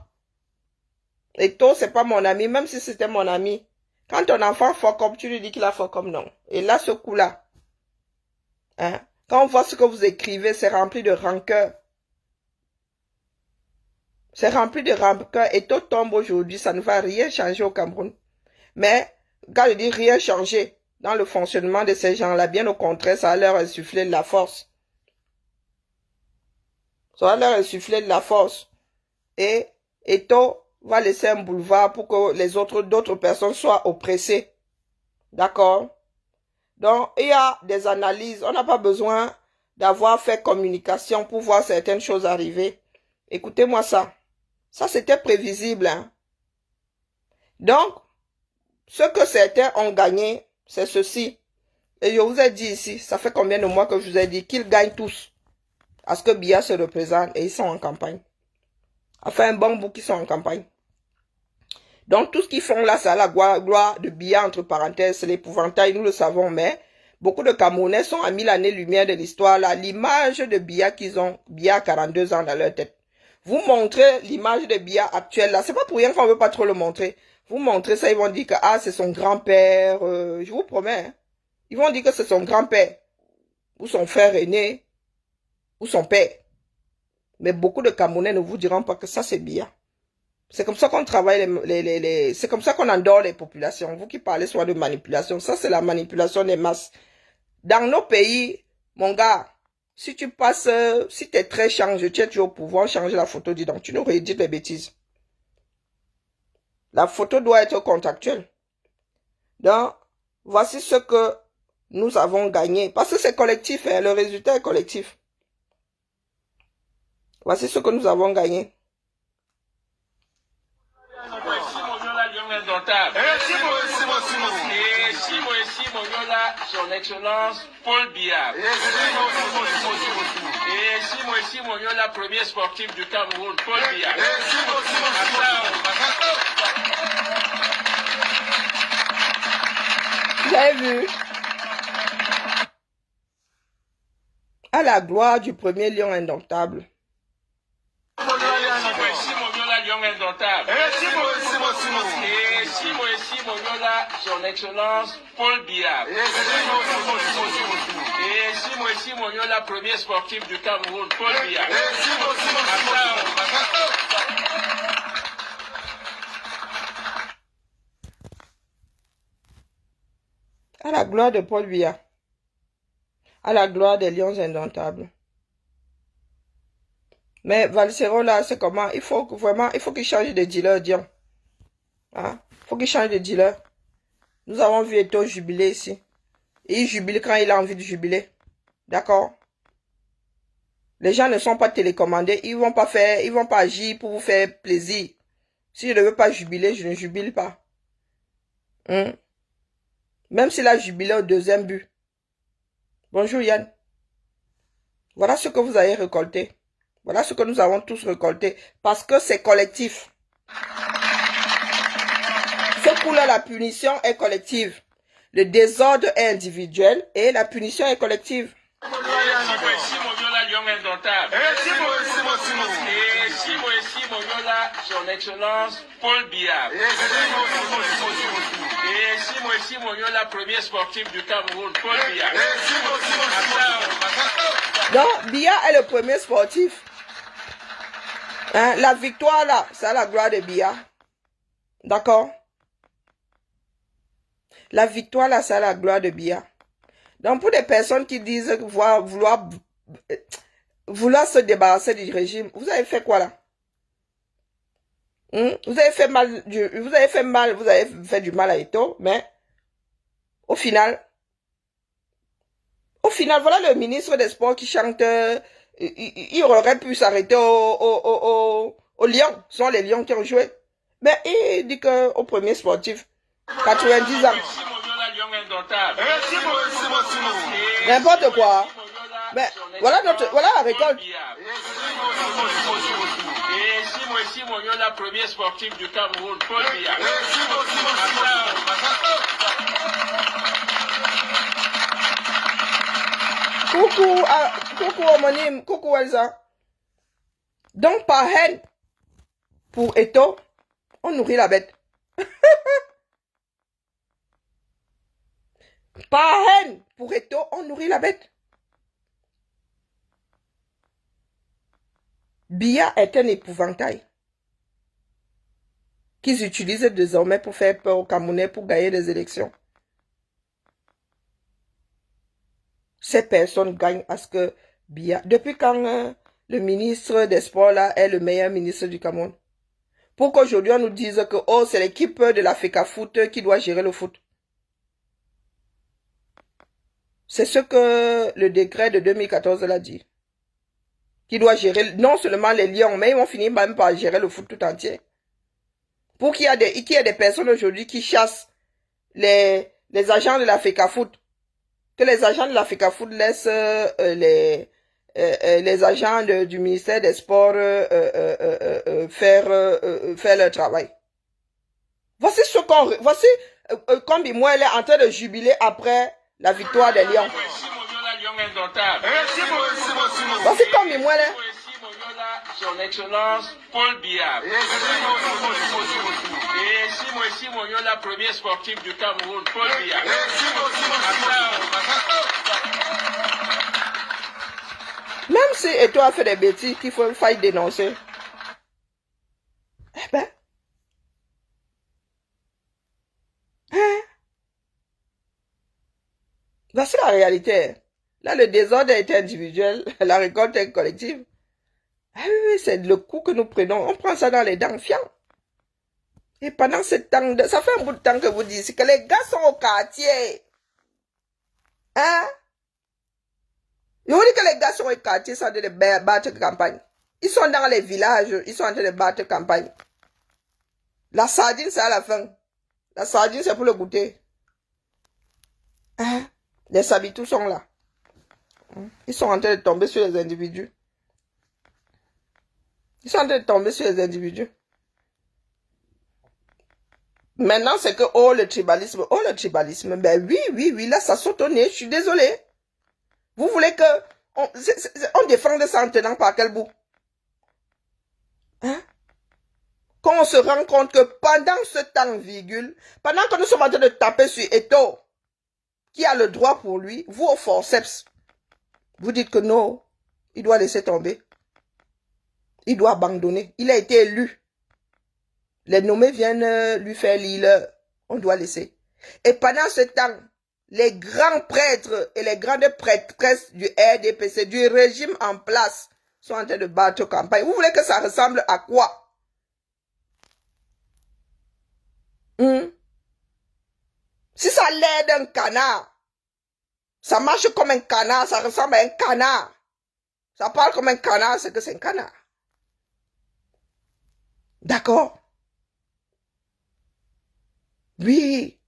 Et toi, c'est pas mon ami, même si c'était mon ami. Quand ton enfant fuck up, tu lui dis qu'il a fuck up, non. Et là, ce coup-là, hein, quand on voit ce que vous écrivez, c'est rempli de rancœur. C'est rempli de rancœur et tout tombe aujourd'hui, ça ne va rien changer au Cameroun. Mais, quand je dis rien changer dans le fonctionnement de ces gens-là, bien au contraire, ça va leur insuffler de la force. Ça va leur insuffler de la force. Et tout va laisser un boulevard pour que les d'autres personnes soient oppressées. D'accord? Donc, il y a des analyses. On n'a pas besoin d'avoir fait communication pour voir certaines choses arriver. Écoutez-moi ça. Ça, c'était prévisible. Hein? Donc, ce que certains ont gagné, c'est ceci. Et je vous ai dit ici, ça fait combien de mois que je vous ai dit qu'ils gagnent tous. à ce que Biya se représente et ils sont en campagne. Enfin, un bon bout qui sont en campagne. Donc, tout ce qu'ils font là, c'est à la gloire de Biya, entre parenthèses, c'est l'épouvantail, nous le savons, mais beaucoup de Camerounais sont à 1000 années-lumière de l'histoire là. L'image de Biya qu'ils ont, Biya a 42 ans dans leur tête. Vous montrez l'image de Biya actuelle là, c'est pas pour rien qu'on veut pas trop le montrer. Vous montrez ça, ils vont dire que ah, c'est son grand-père, je vous promets. Hein. Ils vont dire que c'est son grand-père, ou son frère aîné, ou son père. Mais beaucoup de Camerounais ne vous diront pas que ça c'est Biya. C'est comme ça qu'on travaille, c'est comme ça qu'on endort les populations. Vous qui parlez soit de manipulation, ça c'est la manipulation des masses. Dans nos pays, mon gars, si tu passes, si tu es très change, tu es toujours au pouvoir, changer la photo, dis donc, tu nous réédites les bêtises. La photo doit être contractuelle. Donc, voici ce que nous avons gagné. Parce que c'est collectif, hein, le résultat est collectif. Voici ce que nous avons gagné. Son Excellence Paul Biya. Et Simo Monyola, premier sportif du Cameroun, Paul Biya. Vous avez vu? À la gloire du premier lion indomptable. Et Simo son Excellence Paul Biya. Et Simo Monyola, premier sportif du Cameroun, Paul Biya. À la gloire de Paul Biya. À la gloire des lions indomptables. Mais Valsero là, c'est comment? Il faut qu'il change de dealer, Dion. Hein? Il faut qu'il change de dealer. Nous avons vu Eto jubiler ici. Et il jubile quand il a envie de jubiler. D'accord? Les gens ne sont pas télécommandés. Ils vont pas agir pour vous faire plaisir. Si je ne veux pas jubiler, je ne jubile pas. Même s'il a jubilé au deuxième but. Bonjour Yann. Voilà ce que vous avez récolté. Voilà ce que nous avons tous récolté. Parce que c'est collectif. Ce coup-là, la punition est collective. Le désordre est individuel et la punition est collective. Son Excellence Paul Biya. Et Simo Monyola, premier sportif du Cameroun, Paul Biya. Donc, Biya est le premier sportif. Hein, la victoire là, c'est la gloire de Biya. D'accord? La victoire là, c'est la gloire de Biya. Donc, pour des personnes qui disent vouloir se débarrasser du régime, vous avez fait quoi là? Vous avez fait du mal à Eto, mais au final, voilà le ministre des Sports qui chante, il aurait pu s'arrêter au Lions, ce sont les Lions qui ont joué. Mais il dit qu'au premier sportif, 90 ans. N'importe quoi. Mais voilà la récolte. Et Simo Monyola, premier sportif du Cameroun, Paul Biya. Coucou homonyme, coucou Elsa. Donc par haine pour Eto, on nourrit la bête. Par haine pour Eto, on nourrit la bête. Biya est un épouvantail qu'ils utilisent désormais pour faire peur aux Camerounais pour gagner des élections. Ces personnes gagnent à ce que Biya... Depuis quand le ministre des Sports là est le meilleur ministre du Cameroun? Pour qu'aujourd'hui on nous dise que oh, c'est l'équipe de la FECAFOOT qui doit gérer le foot. C'est ce que le décret de 2014 l'a dit. Qui doit gérer non seulement les Lions, mais ils vont finir même par gérer le foot tout entier. Pour qu'il y ait des personnes aujourd'hui qui chassent les agents de la FECAFOOT. Que les agents de la FECAFOOT laissent les agents du ministère des Sports faire leur travail. Voici ce qu'on... Voici Kombi Mwele est en train de jubiler après la victoire des Lions. Voici Kombi Mwele. Son Excellence Paul Biya. Et Simon Yola, premier sportif du Cameroun, Paul Biya. Même si Eto'o a fait des bêtises qu'il faut dénoncer. Eh ben. Voici la réalité. Là, le désordre est individuel, la récolte est collective. Ah oui, c'est le coup que nous prenons. On prend ça dans les dents fiants. Et pendant ce temps, ça fait un bout de temps que vous dites que les gars sont au quartier. Hein? Ils vous dit que les gars sont au quartier, ils sont en train de battre campagne. Ils sont dans les villages, ils sont en train de battre campagne. La sardine, c'est à la fin. La sardine, c'est pour le goûter. Hein? Les sabitous sont là. Ils sont en train de tomber sur les individus. Ils sont en train de tomber sur les individus. Maintenant, c'est que, oh, le tribalisme, ben oui, là, ça saute au nez, je suis désolé. Vous voulez que, on défende ça en tenant par quel bout? Hein? Quand on se rend compte que pendant ce temps, virgule, pendant que nous sommes en train de taper sur Eto'o, qui a le droit pour lui, vous au forceps, vous dites que non, il doit laisser tomber. Il doit abandonner. Il a été élu. Les nommés viennent lui faire l'île. On doit laisser. Et pendant ce temps, les grands prêtres et les grandes prêtresses du RDPC, du régime en place, sont en train de battre campagne. Vous voulez que ça ressemble à quoi? Si ça a l'air d'un canard, ça marche comme un canard, ça ressemble à un canard. Ça parle comme un canard, c'est que c'est un canard. D'accord? Oui.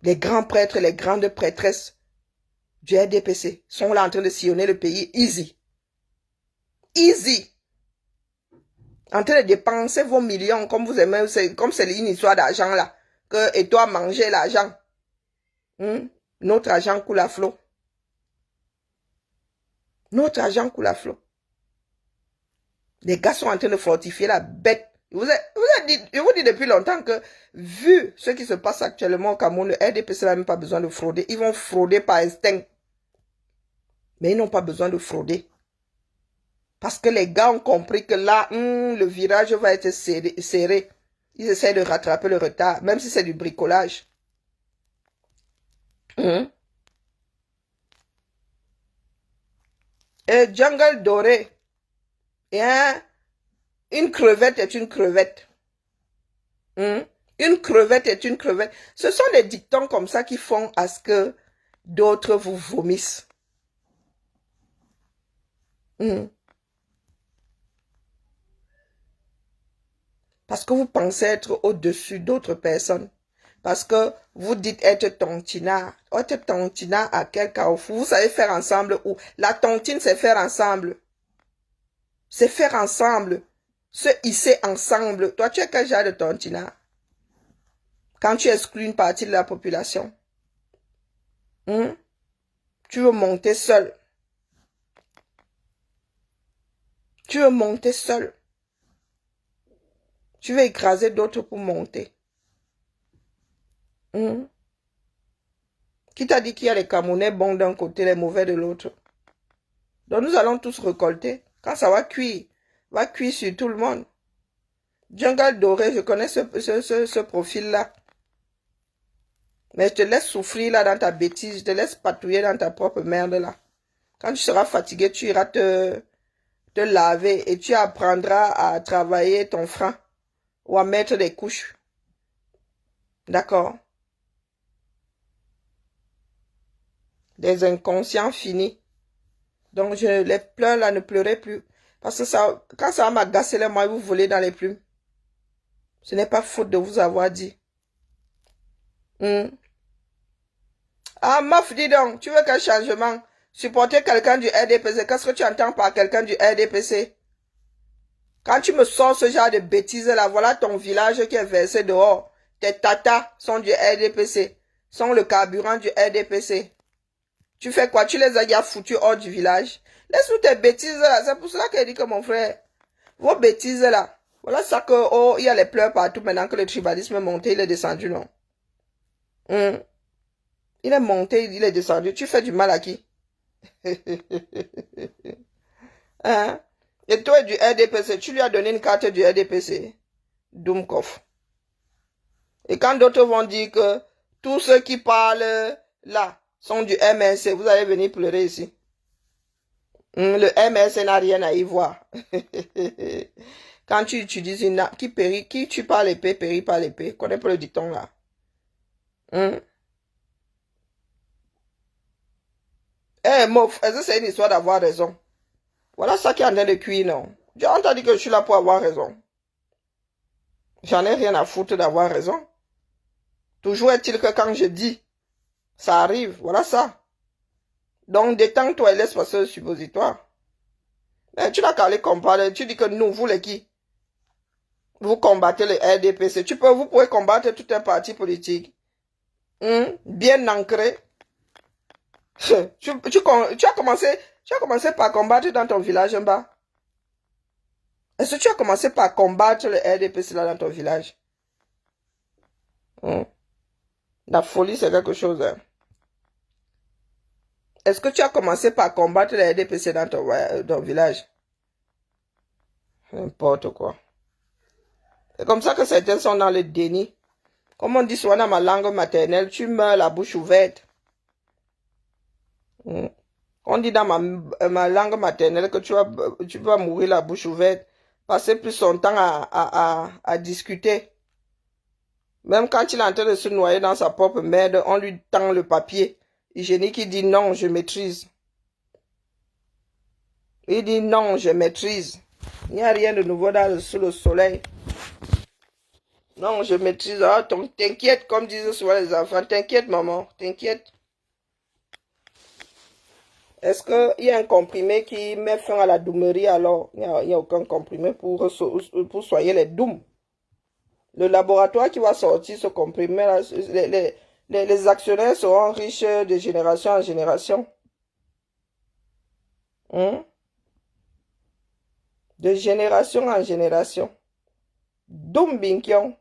Les grands prêtres, les grandes prêtresses du RDPC sont là en train de sillonner le pays easy. Easy. En train de dépenser vos millions comme vous aimez, comme c'est une histoire d'argent là. Que Eto'o a mangé l'argent. Notre argent coule à flot. Notre argent coule à flot. Les gars sont en train de fortifier la bête. Je vous dis depuis longtemps que, vu ce qui se passe actuellement au Cameroun, le RDPC n'a même pas besoin de frauder. Ils vont frauder par instinct. Mais ils n'ont pas besoin de frauder. Parce que les gars ont compris que là, le virage va être serré. Ils essaient de rattraper le retard, même si c'est du bricolage. Et Jungle doré. Et une crevette est une crevette. Une crevette est une crevette. Ce sont des dictons comme ça qui font à ce que d'autres vous vomissent. Parce que vous pensez être au-dessus d'autres personnes. Parce que vous dites être tontinard. Être tontinard à quel carrefour? Vous savez faire ensemble ou? La tontine, c'est faire ensemble. C'est faire ensemble. Se hisser ensemble. Toi, tu es quel genre de tontinard? Quand tu exclus une partie de la population. Tu veux monter seul. Tu veux monter seul. Tu veux écraser d'autres pour monter. Qui t'a dit qu'il y a les Camerounais bons d'un côté, les mauvais de l'autre? Donc nous allons tous récolter. Quand ça va cuire sur tout le monde. Jungle doré, je connais ce profil-là. Mais je te laisse souffrir là dans ta bêtise, je te laisse patouiller dans ta propre merde là. Quand tu seras fatigué, tu iras te laver et tu apprendras à travailler ton frein ou à mettre des couches. D'accord? Des inconscients finis. Donc, les pleurs là, ne pleurez plus. Parce que ça, quand ça va m'agacer les mains, vous volez dans les plumes. Ce n'est pas faute de vous avoir dit. Ah, meuf, dis donc, tu veux quel changement? supporter quelqu'un du RDPC. Qu'est-ce que tu entends par quelqu'un du RDPC? Quand tu me sors ce genre de bêtises là, voilà ton village qui est versé dehors. Tes tatas sont du RDPC, sont le carburant du RDPC. Tu fais quoi? Tu les as déjà foutus hors du village? Laisse-nous tes bêtises là. C'est pour cela qu'elle dit que mon frère, vos bêtises là, voilà ça que, oh, il y a les pleurs partout maintenant que le tribalisme est monté, il est descendu, non? Il est monté, il est descendu. Tu fais du mal à qui? Hein? Et toi du RDPC, tu lui as donné une carte du RDPC. Doumkov. Et quand d'autres vont dire que tous ceux qui parlent là sont du MRC, vous allez venir pleurer ici. Le MRC n'a rien à y voir. Quand tu utilises une arme, qui tue par l'épée, périt par l'épée. Connais pas le dicton là. Mof, est-ce que c'est une histoire d'avoir raison? Voilà ça qui est en train de cuire, non? J'ai entendu que je suis là pour avoir raison. J'en ai rien à foutre d'avoir raison. Toujours est-il que quand je dis, ça arrive, voilà ça. Donc détends-toi et laisse passer le suppositoire. Mais tu n'as qu'à aller combattre, tu dis que nous, vous les qui? Vous combattez le RDPC. Vous pouvez combattre tout un parti politique. Bien ancré. Tu as commencé par combattre dans ton village en bas. Est-ce que tu as commencé par combattre le RDPC là dans ton village? La folie, c'est quelque chose. Hein. Est-ce que tu as commencé par combattre le RDPC dans ton village? N'importe quoi. C'est comme ça que certains sont dans le déni. Comme on dit souvent dans ma langue maternelle, tu meurs la bouche ouverte. On dit dans ma langue maternelle que tu vas mourir la bouche ouverte. Passer plus son temps à discuter. Même quand il est en train de se noyer dans sa propre merde, on lui tend le papier hygiénique, il dit non, je maîtrise. Il dit non, je maîtrise. Il n'y a rien de nouveau sous le soleil. Non, je maîtrise. Ah, t'inquiète, comme disent souvent les enfants. T'inquiète, maman, t'inquiète. Est-ce qu'il y a un comprimé qui met fin à la doumerie alors? Il n'y a aucun comprimé pour soigner les doumes. Le laboratoire qui va sortir ce comprimé, là, les actionnaires seront riches de génération en génération. De génération en génération. Doum Binkion.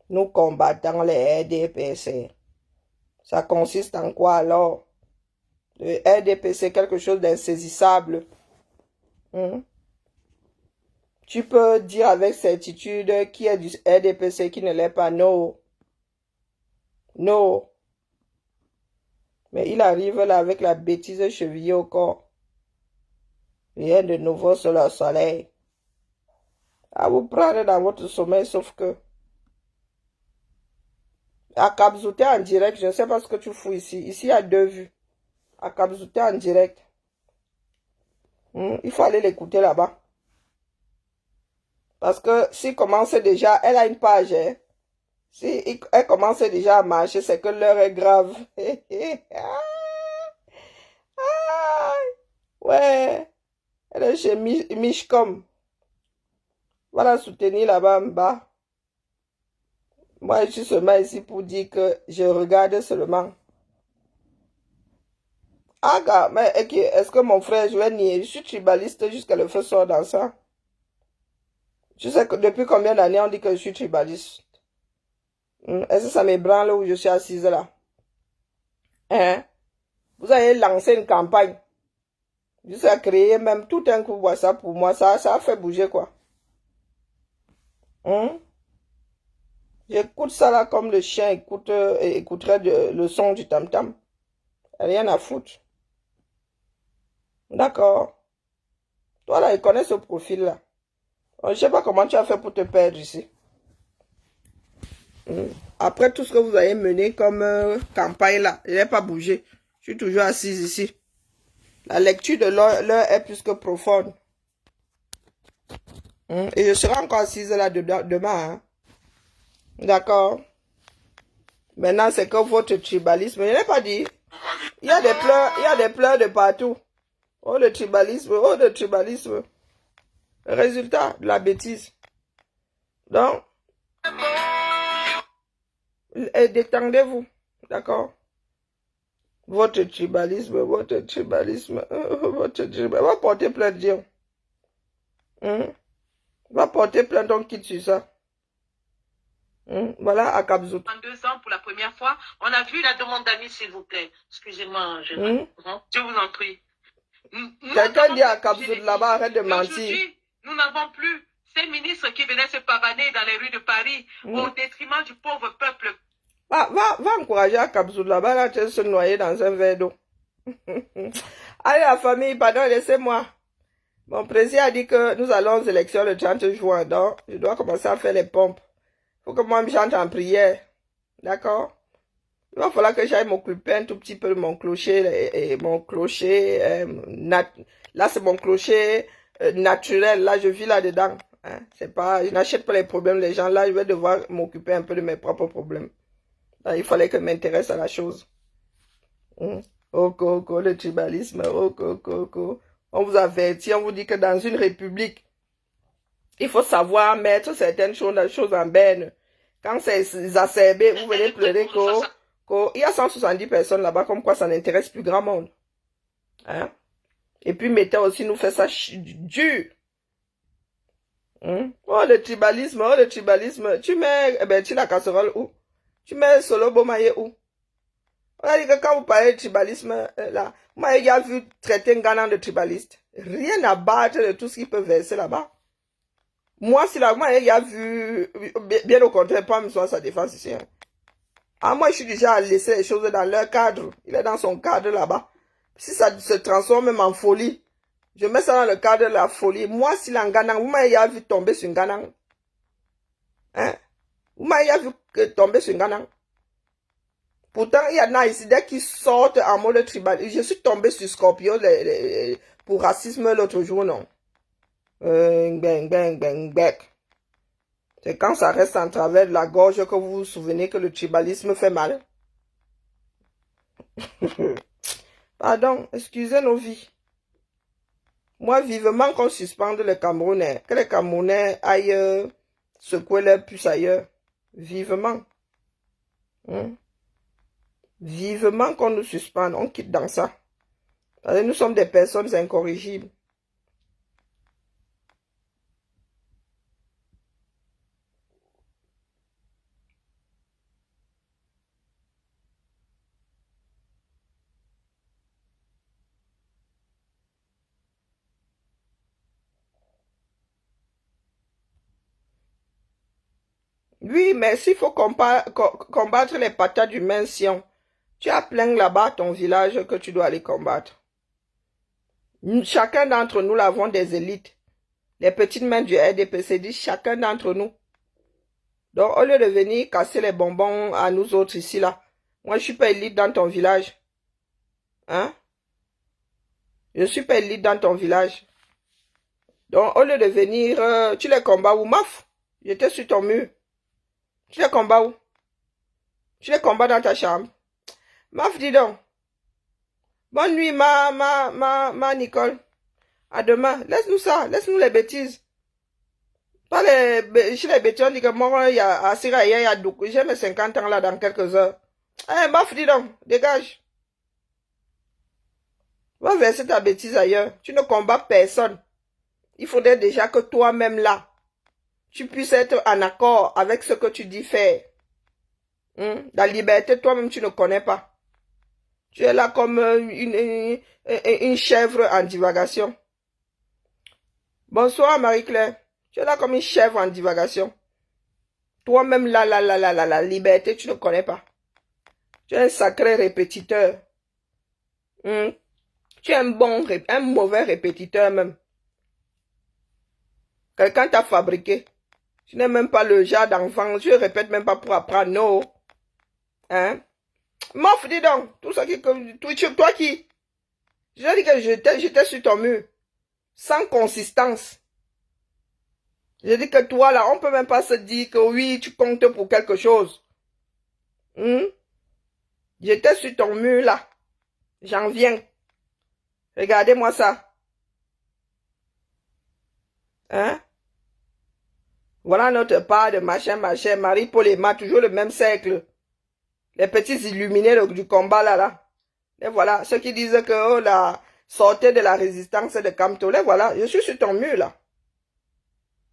Nous combattons les RDPC. Ça consiste en quoi alors? Le RDPC, quelque chose d'insaisissable. Tu peux dire avec certitude qui est du RDPC, qui ne l'est pas. Non. Non. Mais il arrive là avec la bêtise chevillée au corps. Rien de nouveau sur le soleil. À vous prendre dans votre sommeil, sauf que à Kabzouté en direct, je ne sais pas ce que tu fous ici. Ici, il y a 2 vues. À Kabzouté en direct. Il faut aller l'écouter là-bas. Parce que s'il commence déjà, elle a une page. Hein. Si elle commence déjà à marcher, c'est que l'heure est grave. Ouais. Elle est chez Mishcom. Voilà, soutenir là-bas en bas. Moi, je suis seulement ici pour dire que je regarde seulement. Ah, gars, mais est-ce que mon frère, je vais nier? Je suis tribaliste jusqu'à le feu sort dans ça. Je sais que depuis combien d'années on dit que je suis tribaliste. Est-ce que ça m'ébranle où je suis assise là? Hein? Vous avez lancé une campagne. Juste à créer même tout un coup WhatsApp pour moi. Ça a fait bouger quoi. J'écoute ça là comme le chien écouterait le son du tam-tam. Rien à foutre. D'accord. Toi là, il connaît ce profil là. Je sais pas comment tu as fait pour te perdre ici. Après tout ce que vous avez mené comme campagne là, je n'ai pas bougé. Je suis toujours assise ici. La lecture de l'heure est plus que profonde. Et je serai encore assise là demain. Hein? D'accord. Maintenant, c'est que votre tribalisme, je n'ai pas dit. Il y a des pleurs de partout. Oh, le tribalisme, oh, le tribalisme. Le résultat de la bêtise. Donc, détendez-vous, d'accord? Votre tribalisme, votre tribalisme. Va porter plainte, Dieu. Va porter plainte, on quitte sur ça. Voilà, à Kabzout. En 2 ans, pour la première fois, on a vu la demande d'amis, s'il vous plaît. Excusez-moi, je vous en prie. Quelqu'un dit à Kabzout là-bas, arrête de mentir. Aujourd'hui, nous n'avons plus ces ministres qui venaient se pavaner dans les rues de Paris au détriment du pauvre peuple. Va encourager à Kabzout là-bas, là, tu vas se noyer dans un verre d'eau. Allez, la famille, pardon, laissez-moi. Mon président a dit que nous allons aux élections le 30 juin, donc je dois commencer à faire les pompes. Il faut que moi, je chante en prière. D'accord? Il va falloir que j'aille m'occuper un tout petit peu de mon clocher. Et mon clocher, là, c'est mon clocher naturel. Là, je vis là-dedans. Hein? C'est pas, je n'achète pas les problèmes des gens. Là, je vais devoir m'occuper un peu de mes propres problèmes. Là, il fallait que je m'intéresse à la chose. Le tribalisme. On vous avertit, on vous dit que dans une république, il faut savoir mettre certaines choses en berne. Quand c'est exacerbé, vous venez pleurer qu'il y a 170 personnes là-bas, comme quoi ça n'intéresse plus grand monde. Hein? Et puis, mettez aussi, nous fait ça dur. Oh, le tribalisme. Tu mets, tu la casserole où? Tu mets Solo Bomaye où? On a dit que quand vous parlez de tribalisme, là, moi, j'ai vu traiter un Ghana de tribaliste. Rien à battre de tout ce qu'il peut verser là-bas. Moi, si là, moi, il a vu, bien au contraire, pas me soit sa défense ici. Hein. Ah, moi, je suis déjà à laisser les choses dans leur cadre. Il est dans son cadre là-bas. Si ça se transforme même en folie, je mets ça dans le cadre de la folie. Moi, si l'Anganang, vous m'avez vu tomber sur Nganang. Hein? Vous m'avez vu tomber sur Nganang. Pourtant, il y en a ici, dès qu'ils sortent en mode tribal. Je suis tombé sur Scorpio pour racisme l'autre jour, non? C'est quand ça reste en travers de la gorge que vous vous souvenez que le tribalisme fait mal. Pardon, excusez nos vies. Moi, vivement qu'on suspende les Camerounais, que les Camerounais aillent secouer leur puce ailleurs. Vivement. Vivement qu'on nous suspende, on quitte dans ça. Parce que nous sommes des personnes incorrigibles. Oui, mais s'il faut combattre les patates du Sion, tu as plein là-bas ton village que tu dois aller combattre. Chacun d'entre nous avons des élites. Les petites mains du RDPC disent chacun d'entre nous. Donc, au lieu de venir casser les bonbons à nous autres ici, là, moi, je suis pas élite dans ton village. Hein? Je suis pas élite dans ton village. Donc, au lieu de venir, tu les combats où, maf? J'étais sur ton mur. Tu les combats où? Tu les combats dans ta chambre. Maf, dis donc. Bonne nuit, ma Nicole. À demain. Laisse-nous ça. Laisse-nous les bêtises. Pas chez les bêtises, on dit que moi, il y a Asira, il y a Douk. J'ai mes 50 ans là dans quelques heures. Eh, Maf, dis donc. Dégage. Va verser ta bêtise ailleurs. Tu ne combats personne. Il faudrait déjà que toi-même là, tu puisses être en accord avec ce que tu dis faire. La liberté, toi-même, tu ne connais pas. Tu es là comme une chèvre en divagation. Bonsoir, Marie-Claire. Tu es là comme une chèvre en divagation. Toi-même, la liberté, tu ne connais pas. Tu es un sacré répétiteur. Tu es un mauvais répétiteur même. Quelqu'un t'a fabriqué. Tu n'es même pas le genre d'enfant. Je répète même pas pour apprendre. Non. Hein? Mof, dis donc. Tout ça qui... Toi qui... Je dis que j'étais sur ton mur. Sans consistance. Je dis que toi là, on peut même pas se dire que oui, tu comptes pour quelque chose. J'étais sur ton mur là. J'en viens. Regardez-moi ça. Hein? Voilà notre part de machin. Marie-Paul et Emma, toujours le même cercle. Les petits illuminés du combat là. Et voilà, ceux qui disent que oh, la sortez de la résistance de Camto. Les voilà, je suis sur ton mur là.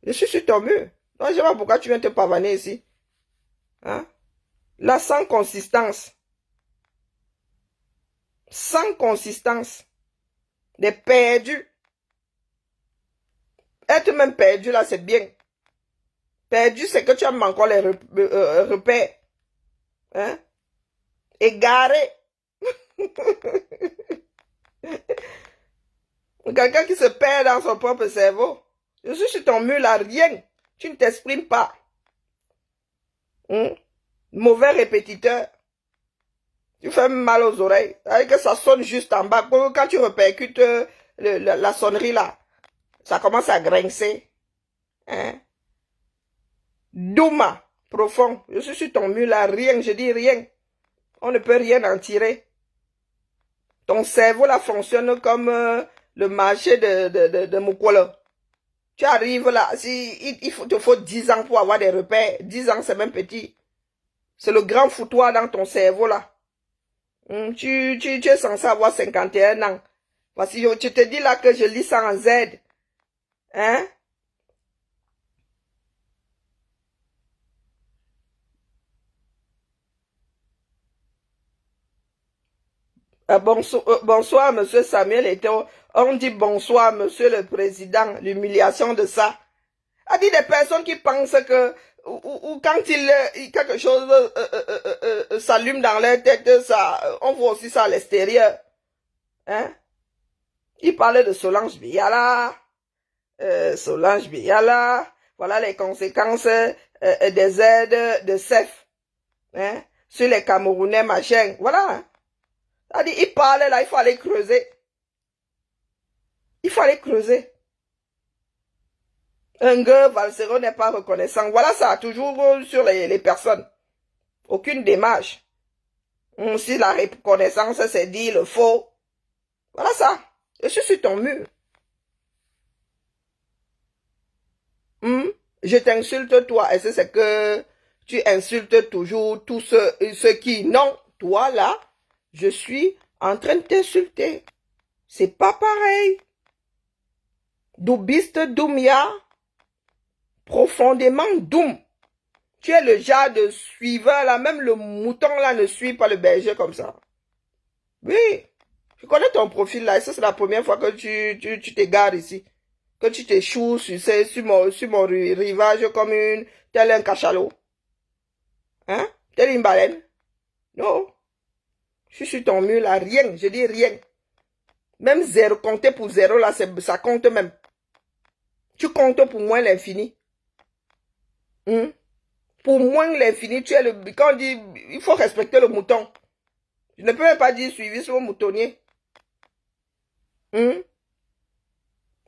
Je suis sur ton mur. Donc je sais pas pourquoi tu viens te pavaner ici. Hein? Là, sans consistance. Sans consistance. Des perdus. Être même perdu là, c'est bien. Perdu, c'est que tu as encore les repères. Hein? Égaré. Quelqu'un qui se perd dans son propre cerveau. Je suis sur ton mur là, rien. Tu ne t'exprimes pas. Mauvais répétiteur. Tu fais mal aux oreilles. Avec que ça sonne juste en bas. Quand tu repercutes la sonnerie là, ça commence à grincer. Hein? Douma, profond. Je suis sur ton mur là, rien, je dis rien. On ne peut rien en tirer. Ton cerveau là fonctionne comme le marché de Moukola. Tu arrives là, il te faut 10 ans pour avoir des repères. 10 ans, c'est même petit. C'est le grand foutoir dans ton cerveau là. Tu es censé avoir 51 ans. Voici, je te dis là que je lis ça en Z. Hein? Bonsoir, monsieur Samuel Eto'o. On dit bonsoir, monsieur le président. L'humiliation de ça. A dit des personnes qui pensent que ou quand quelque chose s'allume dans leur tête, ça, on voit aussi ça à l'extérieur. Hein? Il parlait de Solange Biala. Solange Biala. Voilà les conséquences des aides de CEF. Hein? Sur les Camerounais, machin. Voilà. C'est-à-dire, il parlait là, il faut aller creuser. Il faut aller creuser. Un gars, Valsero n'est pas reconnaissant. Voilà ça, toujours sur les personnes. Aucune démarche. Si la reconnaissance, c'est dit le faux. Voilà ça. Je suis sur ton mur. Je t'insulte toi. Est-ce que c'est que tu insultes toujours tous ceux qui... Non, toi là, je suis en train de t'insulter. C'est pas pareil. Doubiste Doumia. Profondément doum. Tu es le genre de suiveur là, même le mouton là ne suit pas le berger comme ça. Oui, je connais ton profil là, et ça c'est la première fois que tu t'égares ici. Que tu t'échoues sur mon rivage comme tel un cachalot. Hein? Tel une baleine. Non. Je suis sur ton mur là, rien, je dis rien. Même zéro, compter pour zéro là, ça compte même. Tu comptes pour moins l'infini. Pour moins l'infini, tu es le... Quand on dit, il faut respecter le mouton. Je ne peux même pas dire suivi sur le moutonnier. Je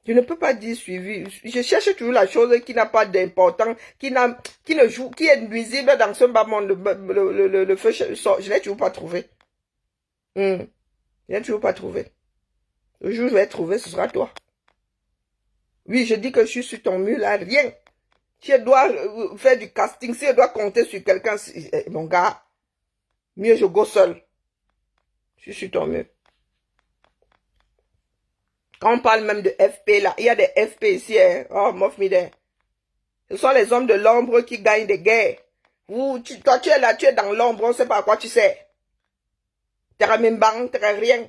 ne peux pas dire suivi. Je cherche toujours la chose qui n'a pas d'importance, qui est nuisible dans ce bas monde. Le feu, je l'ai toujours pas trouvé. Je l'ai toujours pas trouvé. Le jour où je vais trouver, ce sera toi. Oui, je dis que je suis sur ton mur là, rien. Si je dois faire du casting, si je dois compter sur quelqu'un, mon gars, mieux je go seul. Je suis sur ton mur. Quand on parle même de FP là, il y a des FP ici, hein. Oh, mof mide. Ce sont les hommes de l'ombre qui gagnent des guerres. Toi tu es là, tu es dans l'ombre, on ne sait pas à quoi tu sais. T'as même bang, t'as rien.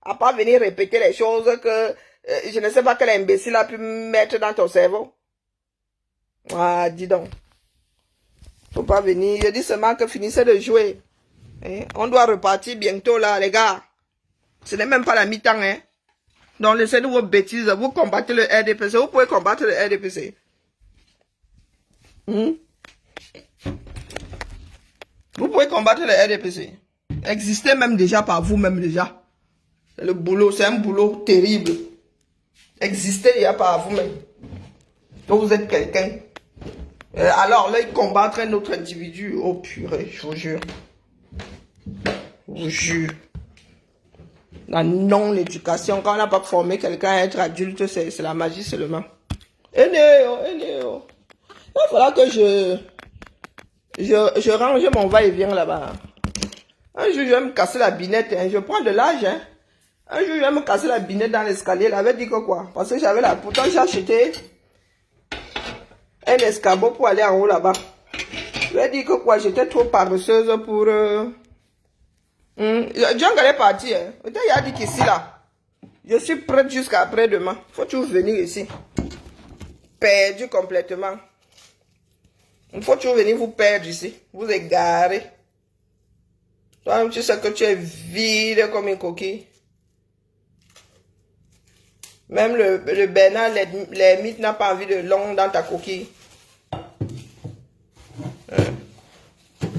À part venir répéter les choses que je ne sais pas quel imbécile a pu mettre dans ton cerveau. Ah, dis donc. Faut pas venir. Je dis seulement que finissez de jouer. Hein? On doit repartir bientôt là, les gars. Ce n'est même pas la mi-temps, hein. Donc, laissez-nous vos bêtises. Vous combattez le RDPC. Vous pouvez combattre le RDPC. Vous pouvez combattre le RDPC. Existez même déjà par vous-même déjà. C'est le boulot. C'est un boulot terrible. Existez déjà par vous-même. Donc, vous êtes quelqu'un. Alors là, il combattre un autre individu. Oh purée, je vous jure. Je vous jure. La non-éducation, quand on n'a pas formé quelqu'un à être adulte, c'est la magie seulement. Eneo. Il faudra que je range mon va-et-vient là-bas. Un jour, je vais me casser la binette. Hein. Je prends de l'âge. Hein. Un jour, je vais me casser la binette dans l'escalier. Il avait dit que quoi? Parce que j'avais la... Pourtant, j'ai acheté un escabeau pour aller en haut là-bas. Je lui ai dit que quoi? J'étais trop paresseuse pour... John est parti. Hein. Il a dit qu'ici, là, je suis prête jusqu'à après-demain. Faut toujours venir ici. Perdu complètement. Il faut toujours venir vous perdre ici. Vous égarer. Toi, tu sais que tu es vide comme une coquille. Même le Bernard, l'ermite n'a pas envie de long dans ta coquille.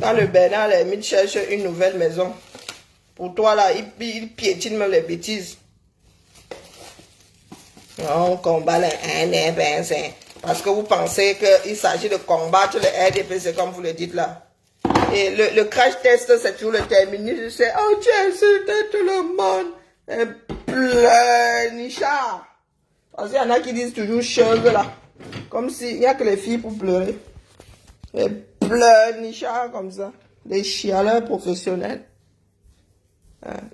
Quand le Bernard, l'ermite cherche une nouvelle maison, pour toi là, il piétine même les bêtises. On combat les RDPC. Parce que vous pensez qu'il s'agit de combattre les RDPC comme vous le dites là. Et le crash test, c'est toujours le terminus. C'est oh, tu insultes tout le monde. Et pleurnichard. Parce qu'il y en a qui disent toujours chose là. Comme s'il n'y a que les filles pour pleurer. Et pleurnichard comme ça. Des chialeurs professionnels.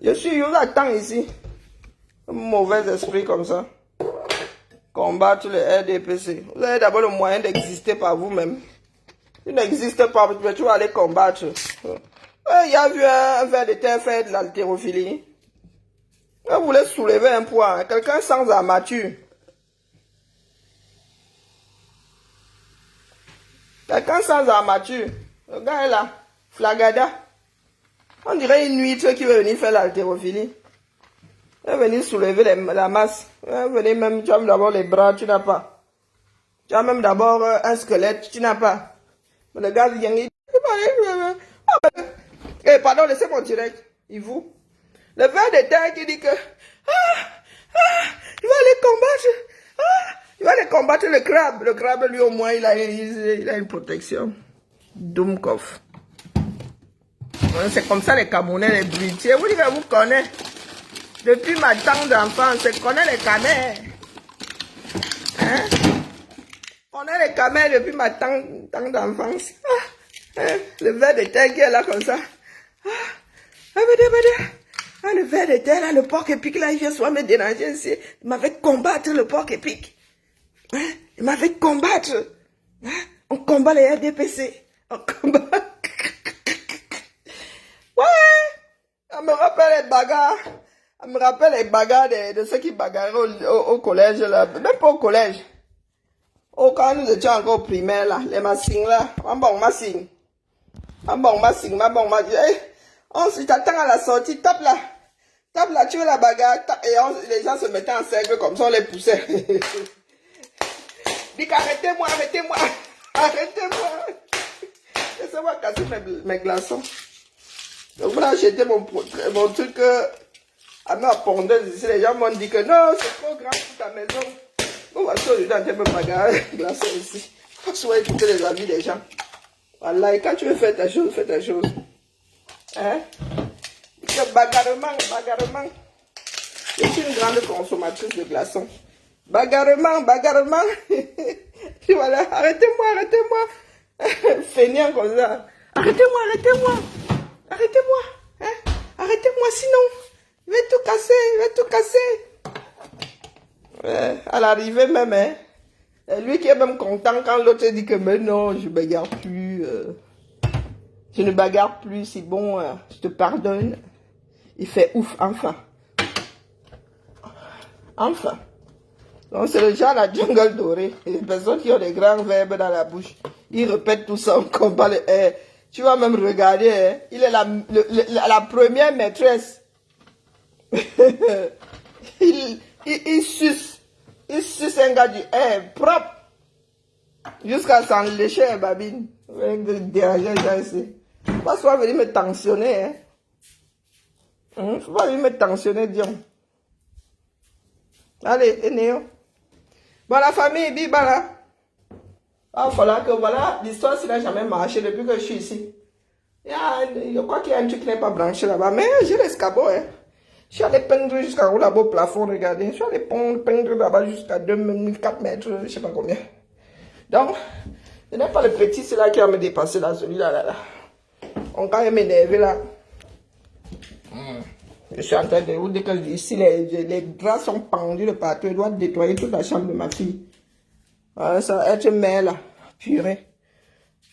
Je vous attends ici. Un mauvais esprit comme ça. Combattre les RDPC. Vous avez d'abord le moyen d'exister par vous-même. Tu n'existes pas, tu vas aller combattre. Il y a vu un verre de terre faire de l'haltérophilie. Vous voulez soulever un poids. Hein? Quelqu'un sans armature. Quelqu'un sans armature. Le gars est là. Flagada. On dirait une huître qui veut venir faire l'haltérophilie. Il va venir soulever la masse. Il va venir même, tu as d'abord les bras, tu n'as pas. Tu as même d'abord un squelette, tu n'as pas. Mais le gars vient, il dit, pardon, laissez mon direct. Il vous. Le verre de terre qui dit que, il va aller combattre, il va aller combattre le crabe. Le crabe, lui, au moins, il a une protection. Doumkov. C'est comme ça les Camerounais, les bruitiers. Vous dites que vous connaissez. Depuis ma tante d'enfance, je connais les camers. Hein? On a les camers depuis ma tante d'enfance. Le verre de terre qui est là comme ça. Le verre de terre là, le porc épic là, il vient souvent me déranger ici. Il m'avait combattre le porc épic. Il m'avait combattre. On combat les RDPC. On combat. Ouais. On me rappelle les bagarres. On me rappelle les bagarres de ceux qui bagarraient au collège là. Même pas au collège. Oh, quand nous étions encore au primaire là, les massings là, on se t'attend à la sortie, tape là, tu veux la bagarre, et les gens se mettaient en cercle comme ça, on les poussait. Dis arrêtez-moi, laissez-moi casser mes glaçons. Donc voilà, j'ai acheté mon truc à ma pondeuse ici, les gens m'ont dit que non, c'est trop grand pour ta maison. Bon, voici aujourd'hui un peu bagarre, glaçon ici. Faut soit écouter les avis des gens. Voilà, et quand tu veux faire ta chose, fais ta chose. Hein? Bagarrement. Je suis une grande consommatrice de glaçons. Bagarrement. Voilà, arrêtez-moi. Feignant comme ça. Arrêtez-moi. Hein? Arrêtez-moi, sinon, je vais tout casser. À l'arrivée même, hein, lui qui est même content quand l'autre dit que mais non, je bagarre plus, je ne bagarre plus, c'est bon, je te pardonne. Il fait ouf, enfin. Donc c'est le genre la jungle dorée. Et les personnes qui ont des grands verbes dans la bouche, ils répètent tout ça, on combat le air. Tu vas même regarder, hein, il est la première maîtresse. Il suce un gars du air propre jusqu'à s'en lécher un babine. Déranger les gens ici. Faut pas soit venir me tensionner. Faut pas venir me tensionner, Dion. Allez, Néo. Bon, la famille, biba là. Il va falloir que voilà, l'histoire, ça n'a jamais marché depuis que je suis ici. Je crois qu'il y a un truc qui n'est pas branché là-bas. Mais j'ai l'escabeau, hein. Je suis allé peindre jusqu'à là-bas au plafond, regardez. Je suis allé peindre là-bas jusqu'à 4 mètres, je ne sais pas combien. Donc, ce n'est pas le petit, c'est là qui va me dépasser là, celui-là, là. On va quand même m'énerver là. Je suis en train de vous dire que ici, les draps sont pendus de partout. Je dois nettoyer toute la chambre de ma fille. Ah, ça va être mère là. Purée.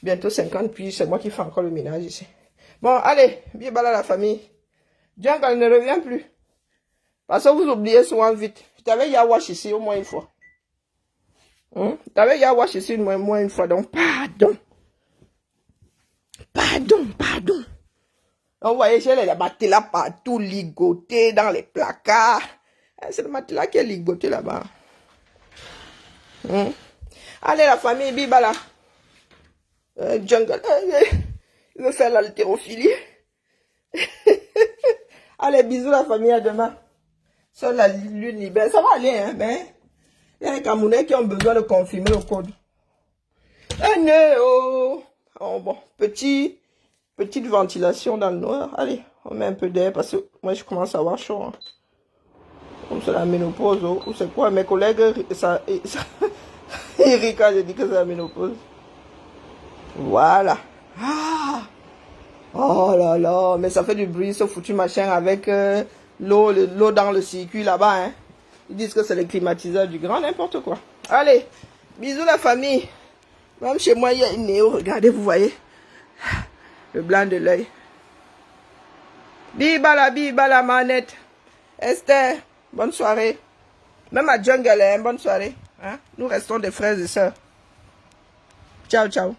Bientôt 50, puis c'est moi qui fais encore le ménage ici. Bon, allez, bien bala la famille. Jungle ne revient plus. Parce que vous oubliez souvent vite. Je t'avais Yawash ici au moins une fois. Je t'avais Yawash ici au moins une fois. Donc, pardon. Pardon. Donc, vous voyez, j'ai les matelas partout, ligotés dans les placards. C'est le matelas qui est ligoté là-bas. Allez, la famille, bibala. Jungle, il veut faire l'haltérophilie. Allez, bisous la famille, à demain. Seule la lune libère. Ça va aller, hein, mais il y a les Camerounais qui ont besoin de confirmer le code. Oh, bon, petite ventilation dans le noir. Allez, on met un peu d'air parce que moi je commence à avoir chaud. Hein. Comme c'est la ménopause, ou c'est quoi? Mes collègues, Erika, j'ai dit que c'est la ménopause. Voilà. Ah! Oh là là, mais ça fait du bruit ce foutu machin avec l'eau dans le circuit là-bas. Hein. Ils disent que c'est les climatiseurs du grand n'importe quoi. Allez, bisous la famille. Même chez moi, il y a une néo. Regardez, vous voyez. Le blanc de l'œil. Bibala manette. Esther, bonne soirée. Même à Jungle, hein, bonne soirée. Hein? Nous restons des frères et sœurs. Ciao, ciao.